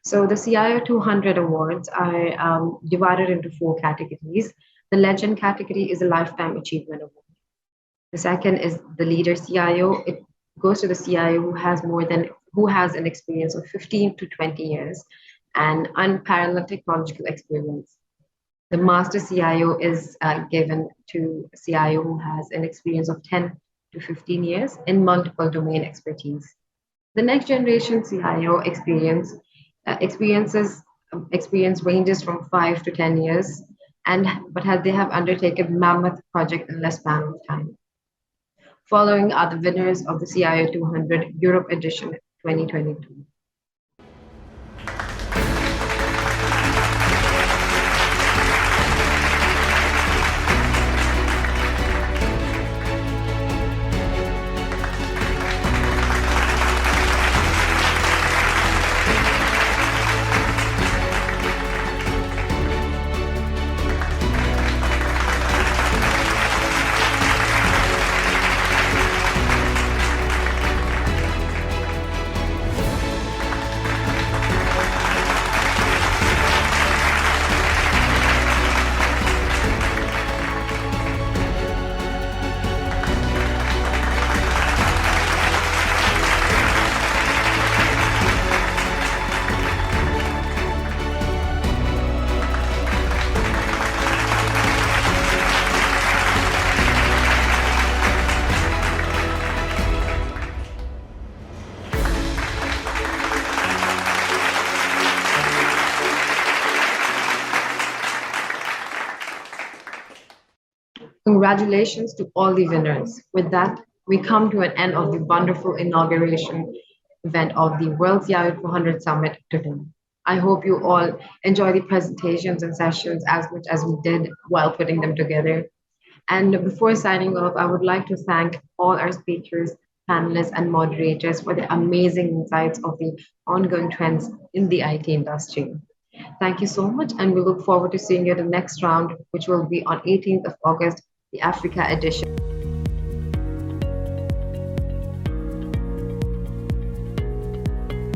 So the CIO 200 awards are divided into 4 categories. The Legend category is a Lifetime Achievement Award. The second is the Leader CIO. It goes to the CIO who has an experience of 15 to 20 years and unparalleled technological experience. The Master CIO is given to a CIO who has an experience of 10 to 15 years in multiple domain expertise. The Next Generation CIO experience ranges from 5 to 10 years, they have undertaken mammoth project in less span of time. Following are the winners of the CIO 200 Europe Edition 2022. Congratulations to all the winners. With that, we come to an end of the wonderful inauguration event of the World CIO 200 Summit today. I hope you all enjoy the presentations and sessions as much as we did while putting them together. And before signing off, I would like to thank all our speakers, panelists, and moderators for the amazing insights of the ongoing trends in the IT industry. Thank you so much, and we look forward to seeing you at the next round, which will be on 18th of August, the Africa edition.